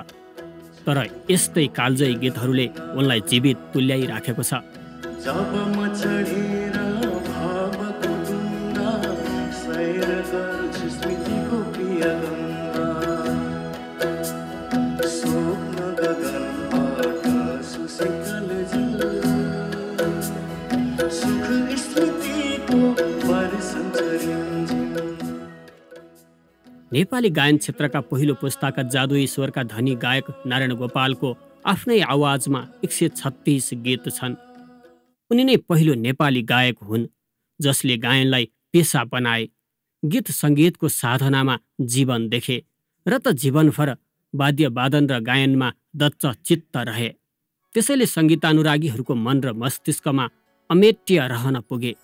Speaker 7: तर यस्तै कालजयी गीतहरूले उनलाई जीवित तुल्याइराखेको छ।
Speaker 20: जब म चढेर भावको डुङ्गा सैर गर्छु स्मृतिको प्रिय गङ्गा, स्वप्न गगनबाट सुशीतल जल, सुख स्मृतिको वर्षन चरिन्जिम।
Speaker 7: नेपाली गायन क्षेत्रका पहिलो पुस्ताका जादुई स्वरका धनी गायक नारायण गोपालको आफ्नै आवाजमा 136 गीत छन्। उनी नै पहिलो नेपाली गायक हुन् जसले गायनलाई पेसा बनाए, गीत सङ्गीतको साधनामा जीवन देखे र त जीवनभर वाद्यवादन र गायनमा दच्च चित्त रहे। त्यसैले सङ्गीतानुरागीहरूको मन र मस्तिष्कमा अमेट्य रहन पुगे।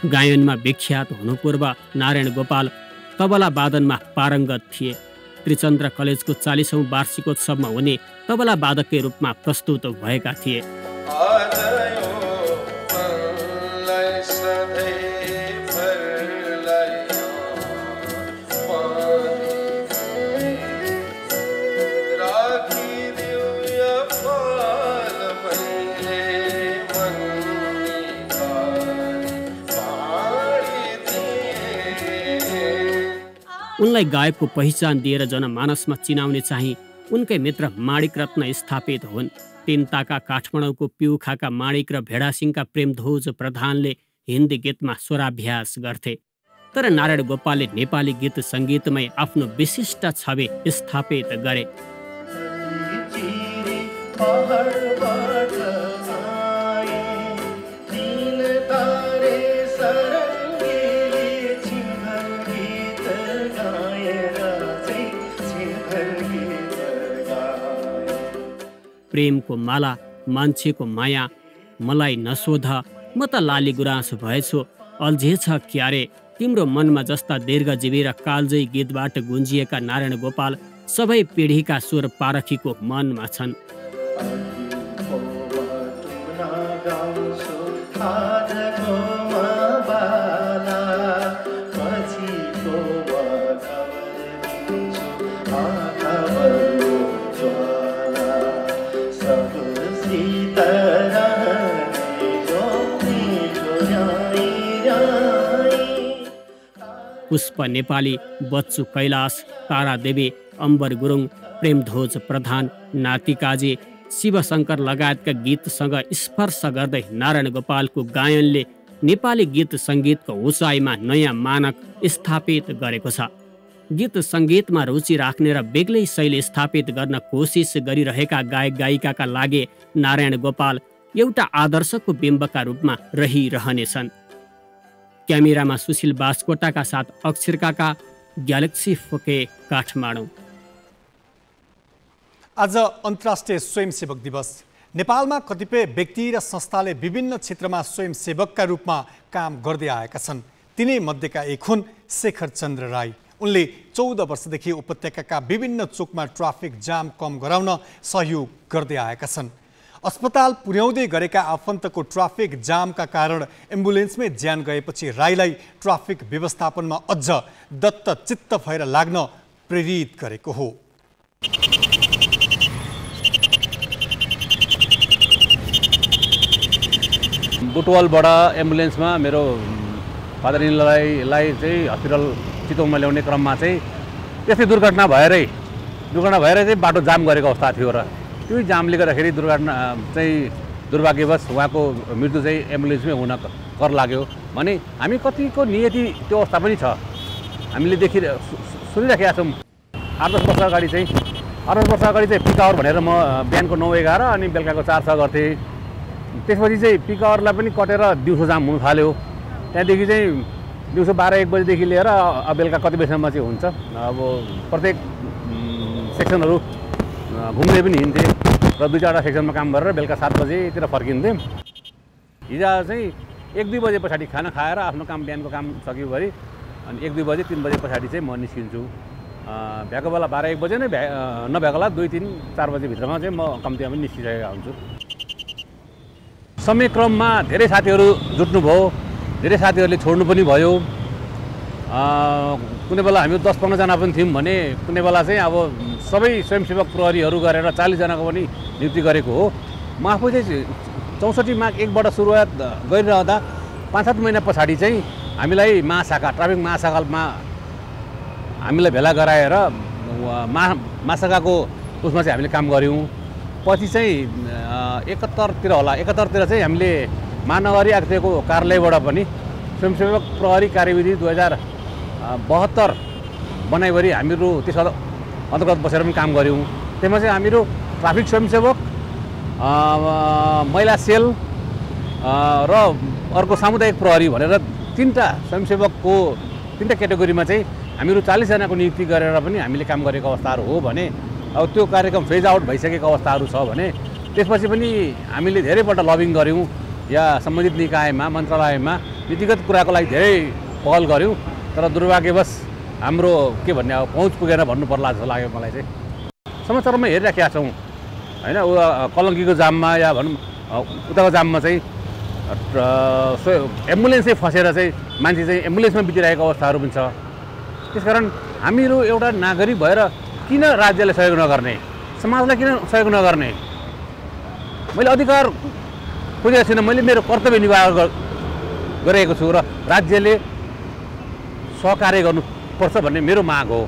Speaker 7: गायनमा विख्यात हुनु पूर्व नारायण गोपाल तबला वादनमा पारङ्गत थिए। त्रिचन्द्र कलेजको 40औं वार्षिकोत्सवमा उनी तबला वादककै रूपमा प्रस्तुत भएका थिए। उनलाई गायकको पहिचान दिएर जनमानसमा चिनाउने चाहिँ उनकै मित्र माणिक रत्न स्थापित हुन्। तिनताका काठमाडौँको पिउखाका माणिक र भेडासिंहका प्रेमध्वज प्रधानले हिन्दी गीतमा स्वराभ्यास गर्थे। तर नारायण गोपालले नेपाली गीत सङ्गीतमै आफ्नो विशिष्ट छवि स्थापित गरे। प्रेमको माला, मान्छेको माया, मलाई नसोध, म त लाली गुराँस भएछु, अल्झेछ क्यारे, तिम्रो मनमा जस्ता दीर्घजीवी र कालजयी गीतबाट गुन्जिएका नारायण गोपाल सबै पिँढीका स्वर पारखीको मनमा छन्। पुष्प नेपाली, बच्चु कैलाश, तारा देवी, अम्बर गुरुङ, प्रेमध्वज प्रधान, नाति काजी, शिवशङ्कर लगायतका गीतसँग स्पर्श गर्दै नारायण गोपालको गायनले नेपाली गीत सङ्गीतको उचाइमा नयाँ मानक स्थापित गरेको छ। गीत सङ्गीतमा रुचि राख्ने र बेग्लै शैली स्थापित गर्न कोसिस गरिरहेका गायक गायिकाका लागि नारायण गोपाल एउटा आदर्शको बिम्बका रूपमा रहिरहनेछन्। क्यामेरामा सुशील बास्कोटाका साथ अक्षर काका, ग्यालेक्सी फोके, काठमाडौँ।
Speaker 3: आज अन्तर्राष्ट्रिय स्वयंसेवक दिवस। नेपालमा कतिपय व्यक्ति र संस्थाले विभिन्न क्षेत्रमा स्वयंसेवकका रूपमा काम गर्दै आएका छन्। तिनै मध्येका एक हुन् शेखर चन्द्र राई। उनले 14 वर्षदेखि उपत्यकाका विभिन्न चोकमा ट्राफिक जाम कम गराउन सहयोग गर्दै आएका छन्। अस्पताल पुर्याउँदै गरेका आफन्तको ट्राफिक जामका कारण एम्बुलेन्समै ज्यान गएपछि राईलाई ट्राफिक व्यवस्थापनमा अझ दत्तचित्त भएर लाग्न प्रेरित गरेको हो।
Speaker 21: बुटवलबाट एम्बुलेन्समा मेरो फादर इनलाई चाहिँ हस्पिटल चितवनमा ल्याउने क्रममा चाहिँ त्यस्तै दुर्घटना भएरै चाहिँ बाटो जाम गरेको अवस्था थियो र त्यो जामले गर्दाखेरि दुर्घटना चाहिँ दुर्भाग्यवश उहाँको मृत्यु चाहिँ एम्बुलेन्समै हुन कर लाग्यो भने हामी कतिको नियति त्यो अवस्था पनि छ। हामीले सुनिराखेका छौँ। 8-10 वर्ष अगाडि चाहिँ पिक आवर भनेर म बिहानको 9-11 अनि बेलुकाको 4-6 गर्थेँ। त्यसपछि चाहिँ पिक आवरलाई पनि कटेर दिउँसो जाम हुन थाल्यो। त्यहाँदेखि चाहिँ दिउँसो 12-1 बजीदेखि लिएर बेलुका कति बजीसम्म चाहिँ हुन्छ। अब प्रत्येक सेक्सनहरू घुम्दै पनि हिँड्थेँ र 2-4वटा सेक्सनमा काम गरेर बेलुका 7 बजेतिर फर्किन्थेँ। हिजो चाहिँ 1-2 बजे पछाडि खाना खाएर आफ्नो काम बिहानको काम सकियोभरि अनि 1-2 बजे 3 बजे पछाडि चाहिँ म निस्किन्छु। भ्याएको बेला 12-1 बजे नै नभ्याएको बेला 2-3-4 बजेभित्रमा चाहिँ म कम्तीमा पनि निस्किसकेका हुन्छु। समयक्रममा धेरै साथीहरू जुट्नुभयो, धेरै साथीहरूले छोड्नु पनि भयो। कुनै बेला हामी 10-15 जना पनि थियौँ भने कुनै बेला चाहिँ अब सबै स्वयंसेवक प्रहरीहरू गरेर 40 जनाको पनि नियुक्ति गरेको हो। म आफू चाहिँ 64 माघ 1बाट सुरुवात गरिरहँदा 5-7 महिना पछाडि चाहिँ हामीलाई महाशाखा ट्राफिक महाशाखामा हामीलाई भेला गराएर महाशाखाको उसमा चाहिँ हामीले काम गऱ्यौँ। पछि चाहिँ 71तिर चाहिँ हामीले महानगरी आयुक्तको कार्यालयबाट पनि स्वयंसेवक प्रहरी कार्यविधि 2072 बनाइवरी हामीहरू त्यस अन्तर्गत बसेर पनि काम गऱ्यौँ। त्यसमा चाहिँ हामीहरू ट्राफिक स्वयंसेवक, महिला सेल र अर्को सामुदायिक प्रहरी भनेर 3टा स्वयंसेवकको 3टा क्याटेगोरीमा चाहिँ हामीहरू 40 जनाको नियुक्ति गरेर पनि हामीले काम गरेको अवस्थाहरू हो भने अब त्यो कार्यक्रम फेज आउट भइसकेको अवस्थाहरू छ भने त्यसपछि पनि हामीले धेरैपल्ट लबिङ गऱ्यौँ या सम्बन्धित निकायमा मन्त्रालयमा नीतिगत कुराको लागि धेरै पहल गऱ्यौँ। तर दुर्भाग्यवश हाम्रो के भन्ने अब पहुँच पुगेन भन्नु पर्ला जस्तो लाग्यो मलाई चाहिँ। समाचारमा हेरिराखेका छौँ होइन, कलङ्कीको जाममा या भनौँ उताको जाममा चाहिँ एम्बुलेन्सै फसेर चाहिँ मान्छे चाहिँ एम्बुलेन्समा बितिरहेको अवस्थाहरू पनि छ। त्यसकारण हामीहरू एउटा नागरिक भएर किन राज्यले सहयोग नगर्ने, समाजलाई किन सहयोग नगर्ने? मैले अधिकार खोजेको छुइनँ, मैले मेरो कर्तव्य निर्वाह गरेको छु र राज्यले सहकार्य गर्नुपर्छ भन्ने मेरो माग हो।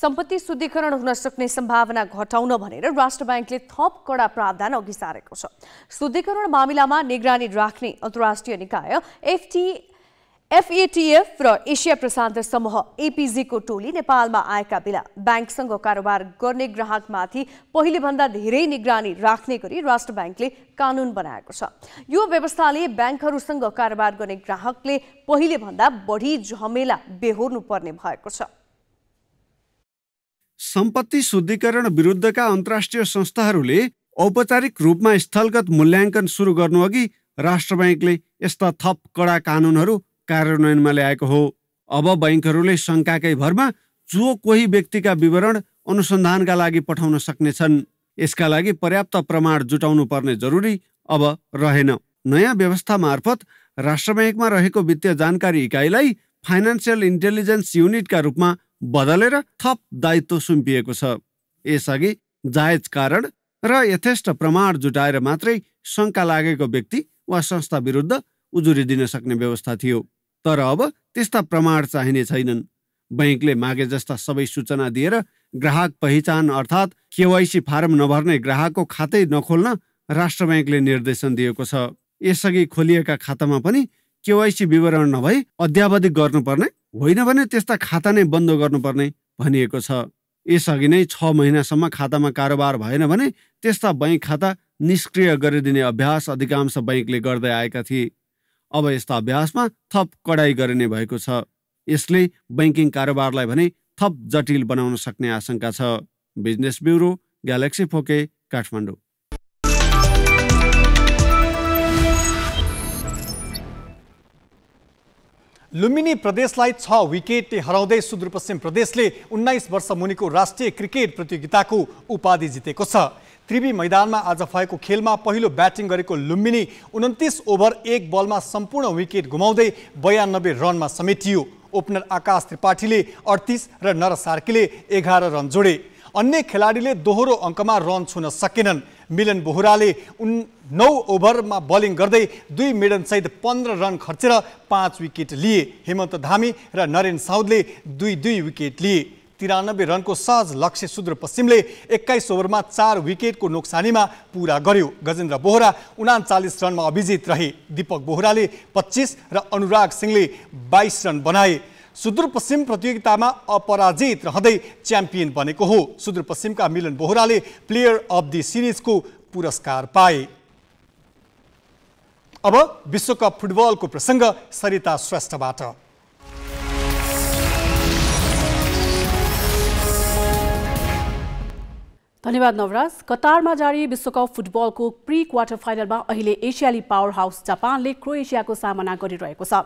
Speaker 2: सम्पत्ति शुद्धिकरण हुन सक्ने सम्भावना घटाउन भनेर राष्ट्र बैंकले थप कडा प्रावधान अघि सारेको छ। शुद्धिकरण मामिलामा निगरानी राख्ने अन्तर्राष्ट्रिय निकाय FATF र एसिया प्रशान्त समूह APG को टोली नेपालमा आएका बेला बैंकसँग कारोबार गर्ने ग्राहकमाथि पहिलेभन्दा धेरै निगरानी राख्ने गरी राष्ट्र बैंकले कानून बनाएको छ। यो व्यवस्थाले बैंकहरूसँग कारोबार गर्ने ग्राहकले पहिलेभन्दा बढी झमेला बेहोर्नु पर्ने भएको छ।
Speaker 1: सम्पत्ति शुद्धिकरण विरुद्धका अन्तर्राष्ट्रिय संस्थाहरूले औपचारिक रूपमा स्थलगत मूल्याङ्कन सुरु गर्नुअघि राष्ट्र बैंकले यस्ता थप कडा कानूनहरू कार्यान्वयनमा ल्याएको हो। अब बैंकहरूले शङ्काकै भरमा जो कोही व्यक्तिका विवरण अनुसन्धानका लागि पठाउन सक्नेछन्। यसका लागि पर्याप्त प्रमाण जुटाउनु पर्ने जरुरी अब रहेन। नयाँ व्यवस्था मार्फत राष्ट्र बैंकमा रहेको वित्तीय जानकारी इकाइलाई फाइनान्सियल इन्टेलिजेन्स युनिटका रूपमा बदलेर थप दायित्व सुम्पिएको छ। यसअघि जायज कारण र यथेष्ट प्रमाण जुटाएर मात्रै शङ्का लागेको व्यक्ति वा संस्था विरुद्ध उजुरी दिन सक्ने व्यवस्था थियो। तर अब त्यस्ता प्रमाण चाहिने छैनन्। बैंकले मागे जस्ता सबै सूचना दिएर ग्राहक पहिचान अर्थात् KYC फारम नभर्ने ग्राहकको खातै नखोल्न राष्ट्र बैंकले निर्देशन दिएको छ। यसअघि खोलिएका खातामा पनि KYC विवरण नभई अद्यावधि गर्नुपर्ने, होइन भने त्यस्ता खाता नै बन्द गर्नुपर्ने भनिएको छ। यसअघि नै 6 महिनासम्म खातामा कारोबार भएन भने त्यस्ता बैंक खाता निष्क्रिय गरिदिने अभ्यास अधिकांश बैंकले गर्दै आएका थिए। अब यस्ता अभ्यासमा थप कडाई गरिने भएको छ। यसले बैंकिङ कारोबारलाई भने थप जटिल बनाउन सक्ने आशंका छ। बिजनेस ब्युरो, ग्यालेक्सी फोके, काठमाडौँ।
Speaker 3: लुम्बिनी प्रदेशलाई 6 विकेटले हराउँदै सुदूरपश्चिम प्रदेशले 19 वर्ष मुनिको राष्ट्रिय क्रिकेट प्रतियोगिताको उपाधि जितेको छ। त्रिवी मैदानमा आज भएको खेलमा पहिलो ब्याटिङ गरेको लुम्बिनी 29 ओभर 1 बलमा सम्पूर्ण विकेट गुमाउँदै 92 रनमा समेटियो। ओपनर आकाश त्रिपाठीले 38 र नर सार्कीले 11 रन जोडे। अन्य खेलाडीले दोहोरो अङ्कमा रन छुन सकेनन्। मिलन बोहराले 9 ओभरमा बलिङ गर्दै 2 मेडनसहित 15 रन खर्चेर 5 विकेट लिए। हेमन्त धामी र नरेन साउदले 2-2 विकेट लिए। 93 रनको सहज लक्ष्य सुदूरपश्चिमले 21 ओभरमा 4 विकेटको नोक्सानीमा पूरा गर्यो। गजेन्द्र बोहरा 39 रनमा अभिजित रहे। दीपक बोहराले 25 र अनुराग सिंहले 22 रन बनाए। सुदूरपश्चिम प्रतियोगितामा अपराजित रहँदै च्याम्पियन बनेको हो। सुदूरपश्चिमका मिलन बोहराले प्लेयर अफ द सिरिजको पुरस्कार पाए। अब विश्वकप फुटबलको प्रसङ्ग सरिता श्रेष्ठबाट।
Speaker 22: धन्यवाद नवराज। कतारमा जारी विश्वकप फुटबलको प्री क्वार्टर फाइनलमा अहिले एसियाली पावर हाउस जापानले क्रोएसियाको सामना गरिरहेको छ।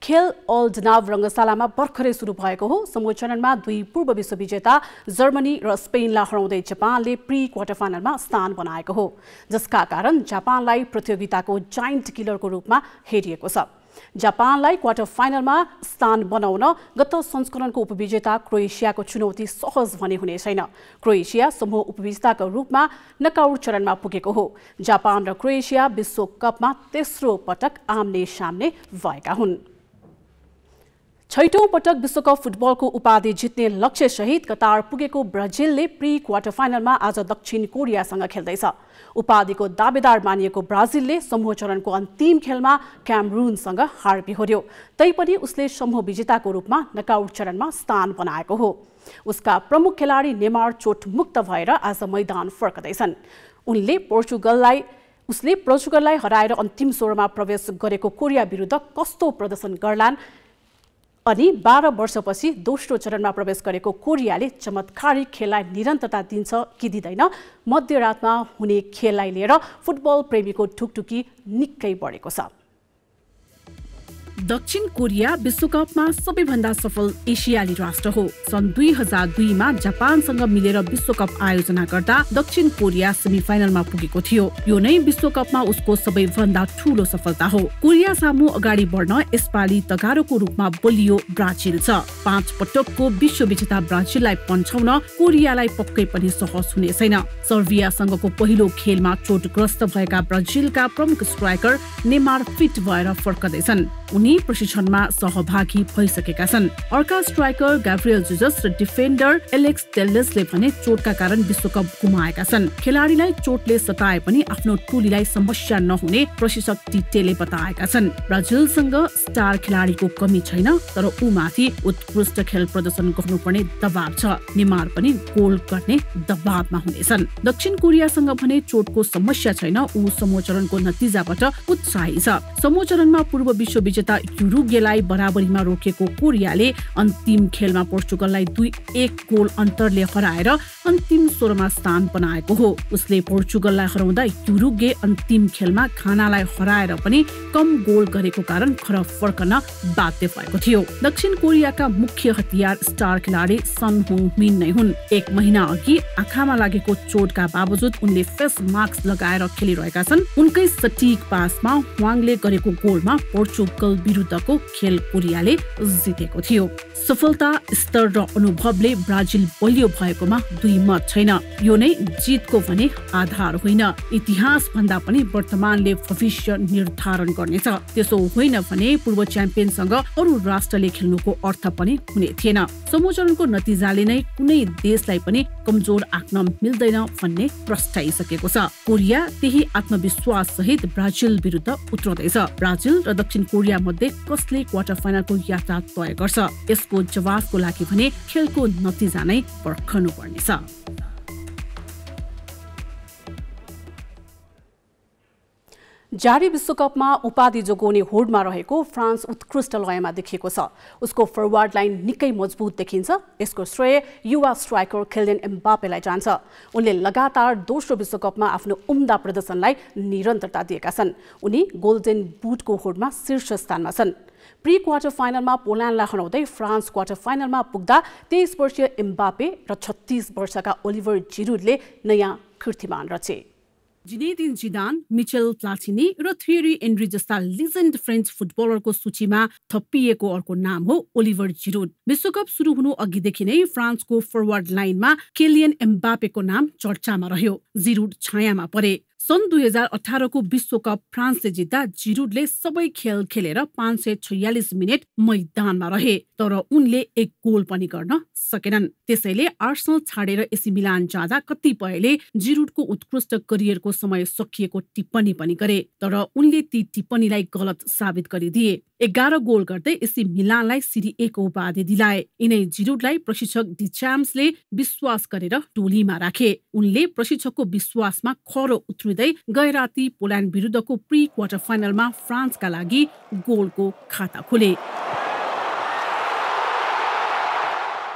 Speaker 22: खेल ओल्डनाभ रङ्गशालामा भर्खरै सुरु भएको हो। समूह चरणमा 2 पूर्व विश्वविजेता जर्मनी र स्पेनलाई हराउँदै जापानले प्री क्वार्टर फाइनलमा स्थान बनाएको हो, जसका कारण जापानलाई प्रतियोगिताको जाइन्ट किलरको रूपमा हेरिएको छ। जापानलाई क्वार्टर फाइनलमा स्थान बनाउन गत संस्करणको उपविजेता क्रोएसियाको चुनौती सहज भने हुने छैन। क्रोएसिया समूह उपविजेताको रूपमा नकआउट चरणमा पुगेको हो। जापान र क्रोएसिया विश्वकपमा तेस्रो पटक आम्ने सामने भएका हुन्। 6औं पटक विश्वकप फुटबलको उपाधि जित्ने लक्ष्य सहित कतार पुगेको ब्राजिलले प्री क्वार्टर फाइनलमा आज दक्षिण कोरियासँग खेल्दैछ। उपाधिको दावेदार मानिएको ब्राजिलले समूह चरणको अन्तिम खेलमा क्यामरूनसँग हार बिहोर्यो। तैपनि उसले समूह विजेताको रूपमा नकआउट चरणमा स्थान बनाएको हो। उसका प्रमुख खेलाडी नेमार चोटमुक्त भएर आज मैदान फर्कदैछन्। उसले पोर्चुगललाई हराएर अन्तिम 16मा प्रवेश गरेको कोरिया विरुद्ध कस्तो प्रदर्शन गर्लान् अनि 12 वर्षपछि दोस्रो चरणमा प्रवेश गरेको कोरियाले चमत्कारिक खेललाई निरन्तरता दिन्छ कि दिँदैन, मध्यरातमा हुने खेललाई लिएर फुटबल प्रेमीको ठुकठुकी निकै बढेको छ।
Speaker 6: दक्षिण कोरिया विश्वकपमा सबैभन्दा सफल एसियाली राष्ट्र हो। सन् 2002 मा जापानसँग मिलेर विश्वकप आयोजना गर्दा दक्षिण कोरिया सेमिफाइनलमा पुगेको थियो। यो नै विश्वकपमा उसको सबैभन्दा ठूलो सफलता हो। कोरिया सामु अगाडि बढ्न यसपालि तगारोको रूपमा बलियो ब्राजिल छ। 5 पटकको विश्व विजेता ब्राजिललाई पन्छाउन कोरियालाई पक्कै पनि सहज हुने छैन। सर्बियासँगको पहिलो खेलमा चोटग्रस्त भएका ब्राजिलका प्रमुख स्ट्राइकर नेमार फिट भएर फर्कदैछन्।
Speaker 22: उनी प्रशिक्षणमा सहभागी भइसकेका छन्। अर्का स्ट्राइकर ग्याब्रियल जिजस र डिफेन्डर एलेक्स टेल्लेसले भने चोटका कारण विश्वकप गुमाएका छन्। खेलाडीलाई चोटले सताए पनि आफ्नो टोलीलाई समस्या नहुने प्रशिक्षक टिटेले बताएका छन्। ब्राजिलसँग स्टार खेलाडीको कमी छैन, तर उमाथि उत्कृष्ट खेल प्रदर्शन गर्नुपर्ने दबाव छ। नेमार पनि गोल गर्ने दबावमा हुनेछन्। दक्षिण कोरियासँग भने चोटको समस्या छैन, ऊ समूहचरणको नतिजाबाट उत्साही छ। समूहचरणमा पूर्व विश्व विजेता युरुग्वेलाई बराबरीमा रोकेको कोरियाले अन्तिम खेलमा पोर्चुगललाई 2-1 गोल अन्तरले हराएर अन्तिम 16मा स्थान बनाएको हो। उसले पोर्चुगललाई हराउँदा युरुग्वे अन्तिम खेलमा घानालाई हराएर पनि कम गोल गरेको कारण घर फर्कन बाध्य भएको थियो। दक्षिण कोरियाका मुख्य हतियार स्टार खेलाडी सन हुङ मिन नै हुन्। 1 महिना अघि आँखामा लागेको चोटका बावजुद उनले फेस मास्क लगाएर खेलिरहेका छन्। उनकै सटिक पासमा ह्वाङले गरेको गोलमा पोर्चुगल विरुद्धको खेल कोरियाले जितेको थियो। सफलता, स्तर र अनुभवले ब्राजिल बलियो भएकोमा दुई मत छैन। यो नै जितको भने आधार होइन। इतिहास भन्दा पनि वर्तमानले भविष्य निर्धारण गर्नेछ। त्यसो होइन भने पूर्व च्याम्पियनसँग अरू राष्ट्रले खेल्नुको अर्थ पनि हुने थिएन। समूहचरणको नतिजाले नै कुनै देशलाई पनि कमजोर आँक्न मिल्दैन भन्ने प्रस्ताइसकेको छ। कोरिया त्यही आत्मविश्वास सहित ब्राजिल विरुद्ध उत्रदैछ। ब्राजिल र दक्षिण कोरिया मध्ये कसले क्वार्टर फाइनलको यात्रा तय गर्छ? यसको जवाफको लागि भने खेलको नतिजा नै पर्खनु पर्नेछ। जारी विश्वकपमा उपाधि जोगाउने होडमा रहेको फ्रान्स उत्कृष्ट लयमा देखिएको छ। उसको फरवार्ड लाइन निकै मजबुत देखिन्छ। यसको श्रेय युवा स्ट्राइकर किलियन एम्बापेलाई जान्छ। उनले लगातार दोस्रो विश्वकपमा आफ्नो उम्दा प्रदर्शनलाई निरन्तरता दिएका छन्। उनी गोल्डन बुटको होडमा शीर्ष स्थानमा छन्। प्री क्वार्टर फाइनलमा पोल्यान्डलाई हराउँदै फ्रान्स क्वार्टर फाइनलमा पुग्दा 23 वर्षीय एम्बापे र 36 वर्षका ओलिभर जिरुडले नयाँ कीर्तिमान रचे। जिनेदिन जिदान, मिचेल प्लाटिनी र थियरी एन्ड्री जस्ता लिजेन्ड फ्रेन्च फुटबलरको सूचीमा थपिएको अर्को नाम हो ओलिभर जिरुड। विश्वकप सुरु हुनु अघिदेखि नै फ्रान्सको फरवार्ड लाइनमा किलियन एम्बापेको नाम चर्चामा रह्यो। जिरुड छायामा परे। सन् 2018 को विश्वकप फ्रान्सले जित्दा जिरुडले सबै खेल खेलेर 546 मिनेट मैदानमा रहे, तर उनले एक गोल पनि गर्न सकेनन्। त्यसैले आर्सेनल छाडेर एसी मिलान जाँदा कतिपयले जिरुडको उत्कृष्ट करियरको समय सकिएको टिप्पणी पनि गरे, तर उनले ती टिप्पणीलाई गलत साबित गरिदिए। 11 गोल गर्दै एसी मिलानलाई सिरी ए को उपाधि दिलाए। यिनै जिरुडलाई प्रशिक्षक डिच्याम्सले विश्वास गरेर टोलीमा राखे। उनले प्रशिक्षकको विश्वासमा खरो उत्रिँदै गैराती पोल्यान्ड विरुद्धको प्री क्वार्टर फाइनलमा फ्रान्सका लागि गोलको खाता खोले।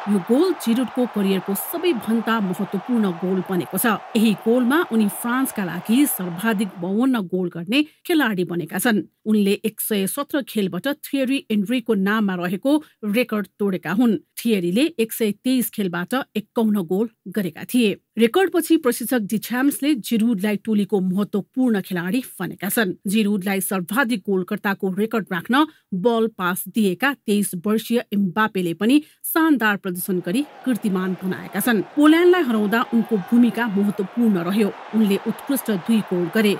Speaker 22: यो गोल जिरुडको करियरको सबैभन्दा महत्त्वपूर्ण गोल बनेको छ। यही गोलमा उनी फ्रान्सका लागि सर्वाधिक 52 गोल गर्ने खेलाडी बनेका छन्। उनले 117 खेलबाट थियरी एन्ड्रीको नाममा रहेको रेकर्ड तोडेका हुन्। थियरीले 123 खेलबाट 51 गोल गरेका थिए। रेकर्डपछि प्रशिक्षक डिच्याम्सले जिरुडलाई टोलीको महत्त्वपूर्ण खेलाडी बनेका छन्। जिरुडलाई सर्वाधिक गोलकर्ताको रेकर्ड राख्न बल पास दिएका 23 वर्षीय एम्बापेले पनि शानदार प्रदर्शन गरी कीर्तिमान बनाएका छन्। पोल्यान्डलाई हराउँदा उनको भूमिका महत्त्वपूर्ण रह्यो। उनले उत्कृष्ट 2 गोल गरे।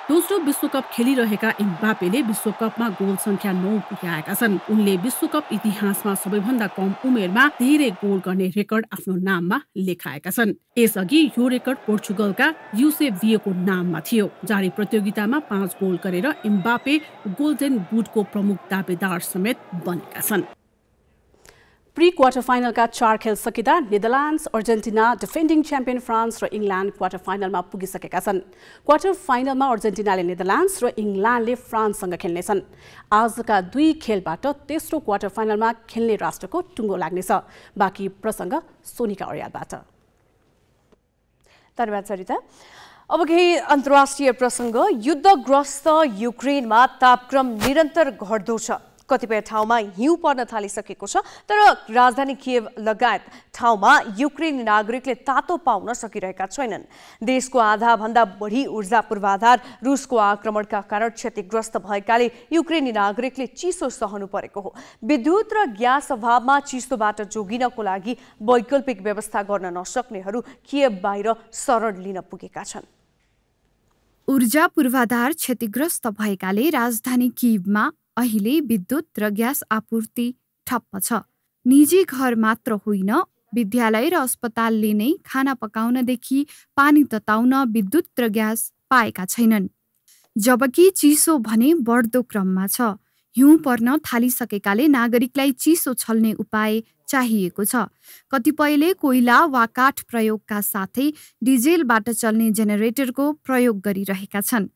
Speaker 22: दोस्रो विश्वकप खेलिरहेका एम्बापेले विश्वकपमा गोल संख्या 9 पुर्याएका छन्। उनले विश्वकप इतिहासमा सबैभन्दा कम उमेरमा धेरै गोल गर्ने रेकर्ड आफ्नो नाममा लेखाएका छन्। यसअघि यो रेकर्ड पोर्चुगलका युसेभियोको नाममा थियो। जारी प्रतियोगितामा 5 गोल गरेर एम्बापे गोल्डन बुटको प्रमुख दावेदार समेत बनेका छन्। प्री क्वार्टर फाइनलका 4 खेल सकिँदा Netherlands, Argentina, defending champion France र इङ्ल्यान्ड क्वार्टर फाइनलमा पुगिसकेका छन्। क्वार्टर फाइनलमा अर्जेन्टिनाले नेदरल्यान्ड्स र इङ्ल्यान्डले फ्रान्ससँग खेल्नेछन्। आजका 2 खेलबाट तेस्रो क्वार्टर फाइनलमा खेल्ने राष्ट्रको टुङ्गो लाग्नेछ। बाँकी प्रसङ्ग सोनिका अर्यालबाट।
Speaker 2: धन्यवाद सरिता। अब केही अन्तर्राष्ट्रिय प्रसङ्ग। युद्धग्रस्त युक्रेनमा तापक्रम निरन्तर घट्दो छ। कतिपय ठाउँमा हिउँ पर्न थालिसकेको छ, तर राजधानी किएभ लगायत ठाउँमा युक्रेनी नागरिकले तातो पाउन सकिरहेका छैनन्। देशको आधाभन्दा बढी ऊर्जा पूर्वाधार रुसको आक्रमणका कारण क्षतिग्रस्त भएकाले युक्रेनी नागरिकले चिसो सहनु परेको हो। विद्युत र ग्यास अभावमा चिसोबाट जोगिनको लागि वैकल्पिक व्यवस्था गर्न नसक्नेहरू किएभ बाहिर शरण लिन पुगेका छन्।
Speaker 8: ऊर्जा पूर्वाधार क्षतिग्रस्त भएकाले राजधानी कियवमा अहिले विद्युत र ग्यास आपूर्ति ठप्प छ। निजी घर मात्र होइन, विद्यालय र अस्पतालले नै खाना पकाउनदेखि पानी तताउन विद्युत र ग्यास पाएका छैनन्। जबकि चिसो भने बढ्दो क्रममा छ। हिउँ पर्न थालिसकेकाले नागरिकलाई चिसो छल्ने उपाय चाहिएको छ। कतिपयले कोइला वा काठ प्रयोगका साथै डिजेलबाट चल्ने जेनेरेटरको प्रयोग गरिरहेका छन्।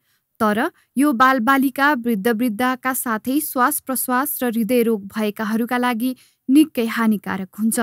Speaker 8: तर यो बालबालिका वृद्धका साथै श्वास प्रश्वास र हृदयरोग भएकाहरूका लागि निकै हानिकारक हुन्छ।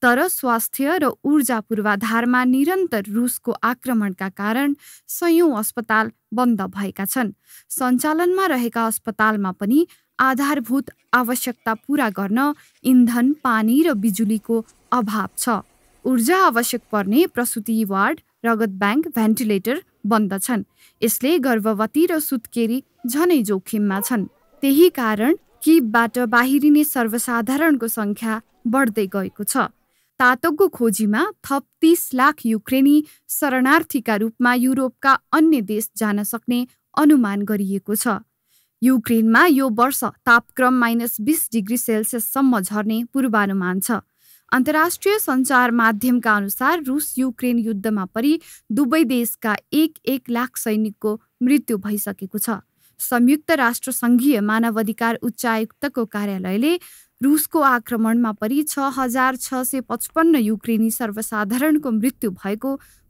Speaker 8: तर स्वास्थ्य र ऊर्जा पूर्वाधारमा निरन्तर रुसको आक्रमणका कारण सयौं अस्पताल बन्द भएका छन्। सञ्चालनमा रहेका अस्पतालमा पनि आधारभूत आवश्यकता पूरा गर्न इन्धन, पानी र बिजुलीको अभाव छ। ऊर्जा आवश्यक पर्ने प्रसुति वार्ड, रगत ब्याङ्क, भेन्टिलेटर बन्द छन्। यसले गर्भवती र सुत्केरी झनै जोखिममा छन्। त्यही कारण कियवबाट बाहिरिने सर्वसाधारणको सङ्ख्या बढ्दै गएको छ। तातोको खोजीमा थप 30 लाख युक्रेनी शरणार्थीका रूपमा युरोपका अन्य देश जान सक्ने अनुमान गरिएको छ। युक्रेनमा यो वर्ष तापक्रम -20 डिग्री सेल्सियससम्म झर्ने पूर्वानुमान छ। अन्तर्राष्ट्रिय सञ्चार माध्यमका अनुसार रुस युक्रेन युद्धमा परि दुवै देशका 1 लाख सैनिकको मृत्यु भइसकेको छ। संयुक्त राष्ट्र सङ्घीय मानवाधिकार उच्चायुक्तको कार्यालयले रुसको आक्रमणमा परि 6,655 युक्रेनी सर्वसाधारणको मृत्यु भएको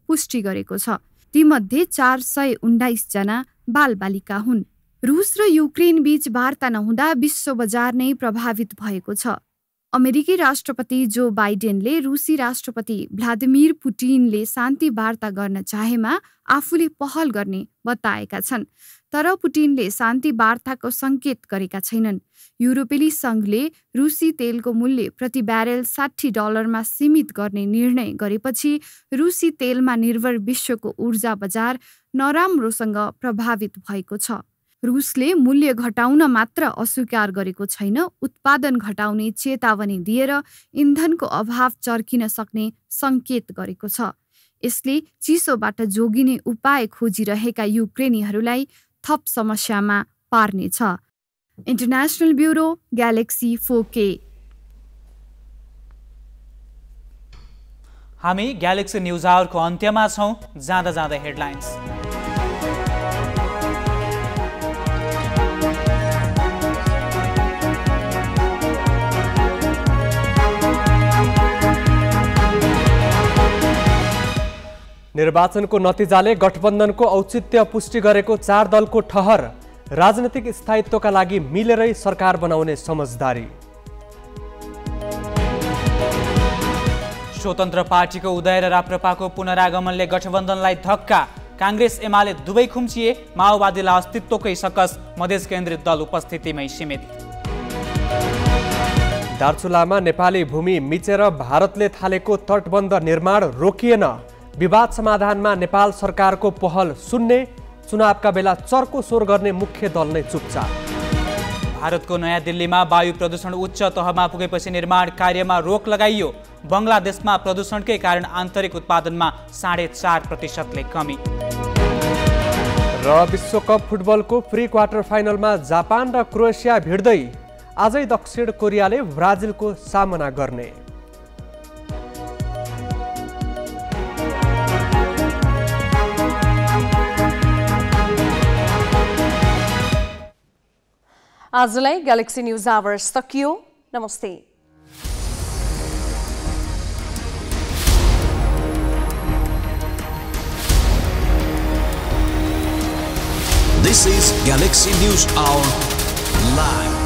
Speaker 8: पुष्टि गरेको छ। तीमध्ये 419 जना बालबालिका हुन्। रुस र युक्रेन बीच वार्ता नहुँदा विश्व बजार नै प्रभावित भएको छ। अमेरिकी राष्ट्रपति जो बाइडेनले रुसी राष्ट्रपति भ्लादिमिर पुटिनले शान्ति वार्ता गर्न चाहेमा आफूले पहल गर्ने बताएका छन्। तर पुटिनले शान्ति वार्ताको सङ्केत गरेका छैनन्। युरोपेली सङ्घले रुसी तेलको मूल्य प्रति ब्यारेल $60 सीमित गर्ने निर्णय गरेपछि रुसी तेलमा निर्भर विश्वको ऊर्जा बजार नराम्रोसँग प्रभावित भएको छ। रुसले मूल्य घटाउन मात्र अस्वीकार गरेको छैन, उत्पादन घटाउने चेतावनी दिएर इन्धनको अभाव चर्किन सक्ने सङ्केत गरेको छ। यसले चिसोबाट जोगिने उपाय खोजिरहेका युक्रेनीहरूलाई थप समस्यामा पार्नेछ। International bureau, galaxy 4K।
Speaker 4: हामी ग्यालेक्सी न्युज आवरको अन्त्यमा छौँ। जाँदा जाँदै हेडलाइन्स।
Speaker 5: निर्वाचनको नतिजाले गठबन्धनको औचित्य पुष्टि गरेको 4 दलको ठहर, राजनीतिक स्थायित्वका लागि मिलेरै सरकार बनाउने समझदारी।
Speaker 4: स्वतन्त्र पार्टीको उदय र राप्रपाको पुनरागमनले गठबन्धनलाई धक्का, काङ्ग्रेस एमाले दुवै खुम्चिए, माओवादीलाई अस्तित्वकै सकस, मधेस केन्द्रित दल उपस्थितिमै सीमित।
Speaker 5: दार्चुलामा नेपाली भूमि मिचेर भारतले थालेको तटबन्ध निर्माण रोकिएन, विवाद समाधानमा नेपाल सरकारको पहल सुन्ने, चुनावका बेला चर्को स्वर गर्ने मुख्य दल नै चुपचाप।
Speaker 4: भारतको नयाँ दिल्लीमा वायु प्रदूषण उच्च तहमा पुगेपछि निर्माण कार्यमा रोक लगाइयो। बङ्गलादेशमा प्रदूषणकै कारण आन्तरिक उत्पादनमा 4.5%ले कमी।
Speaker 5: र विश्वकप फुटबलको प्री क्वार्टर फाइनलमा जापान र क्रोएसिया भिड्दै आजै दक्षिण कोरियाले ब्राजिलको सामना गर्ने।
Speaker 2: आजलाई ग्यालेक्सी न्युज आवर सकियो। नमस्ते।
Speaker 9: This is Galaxy News Hour Live.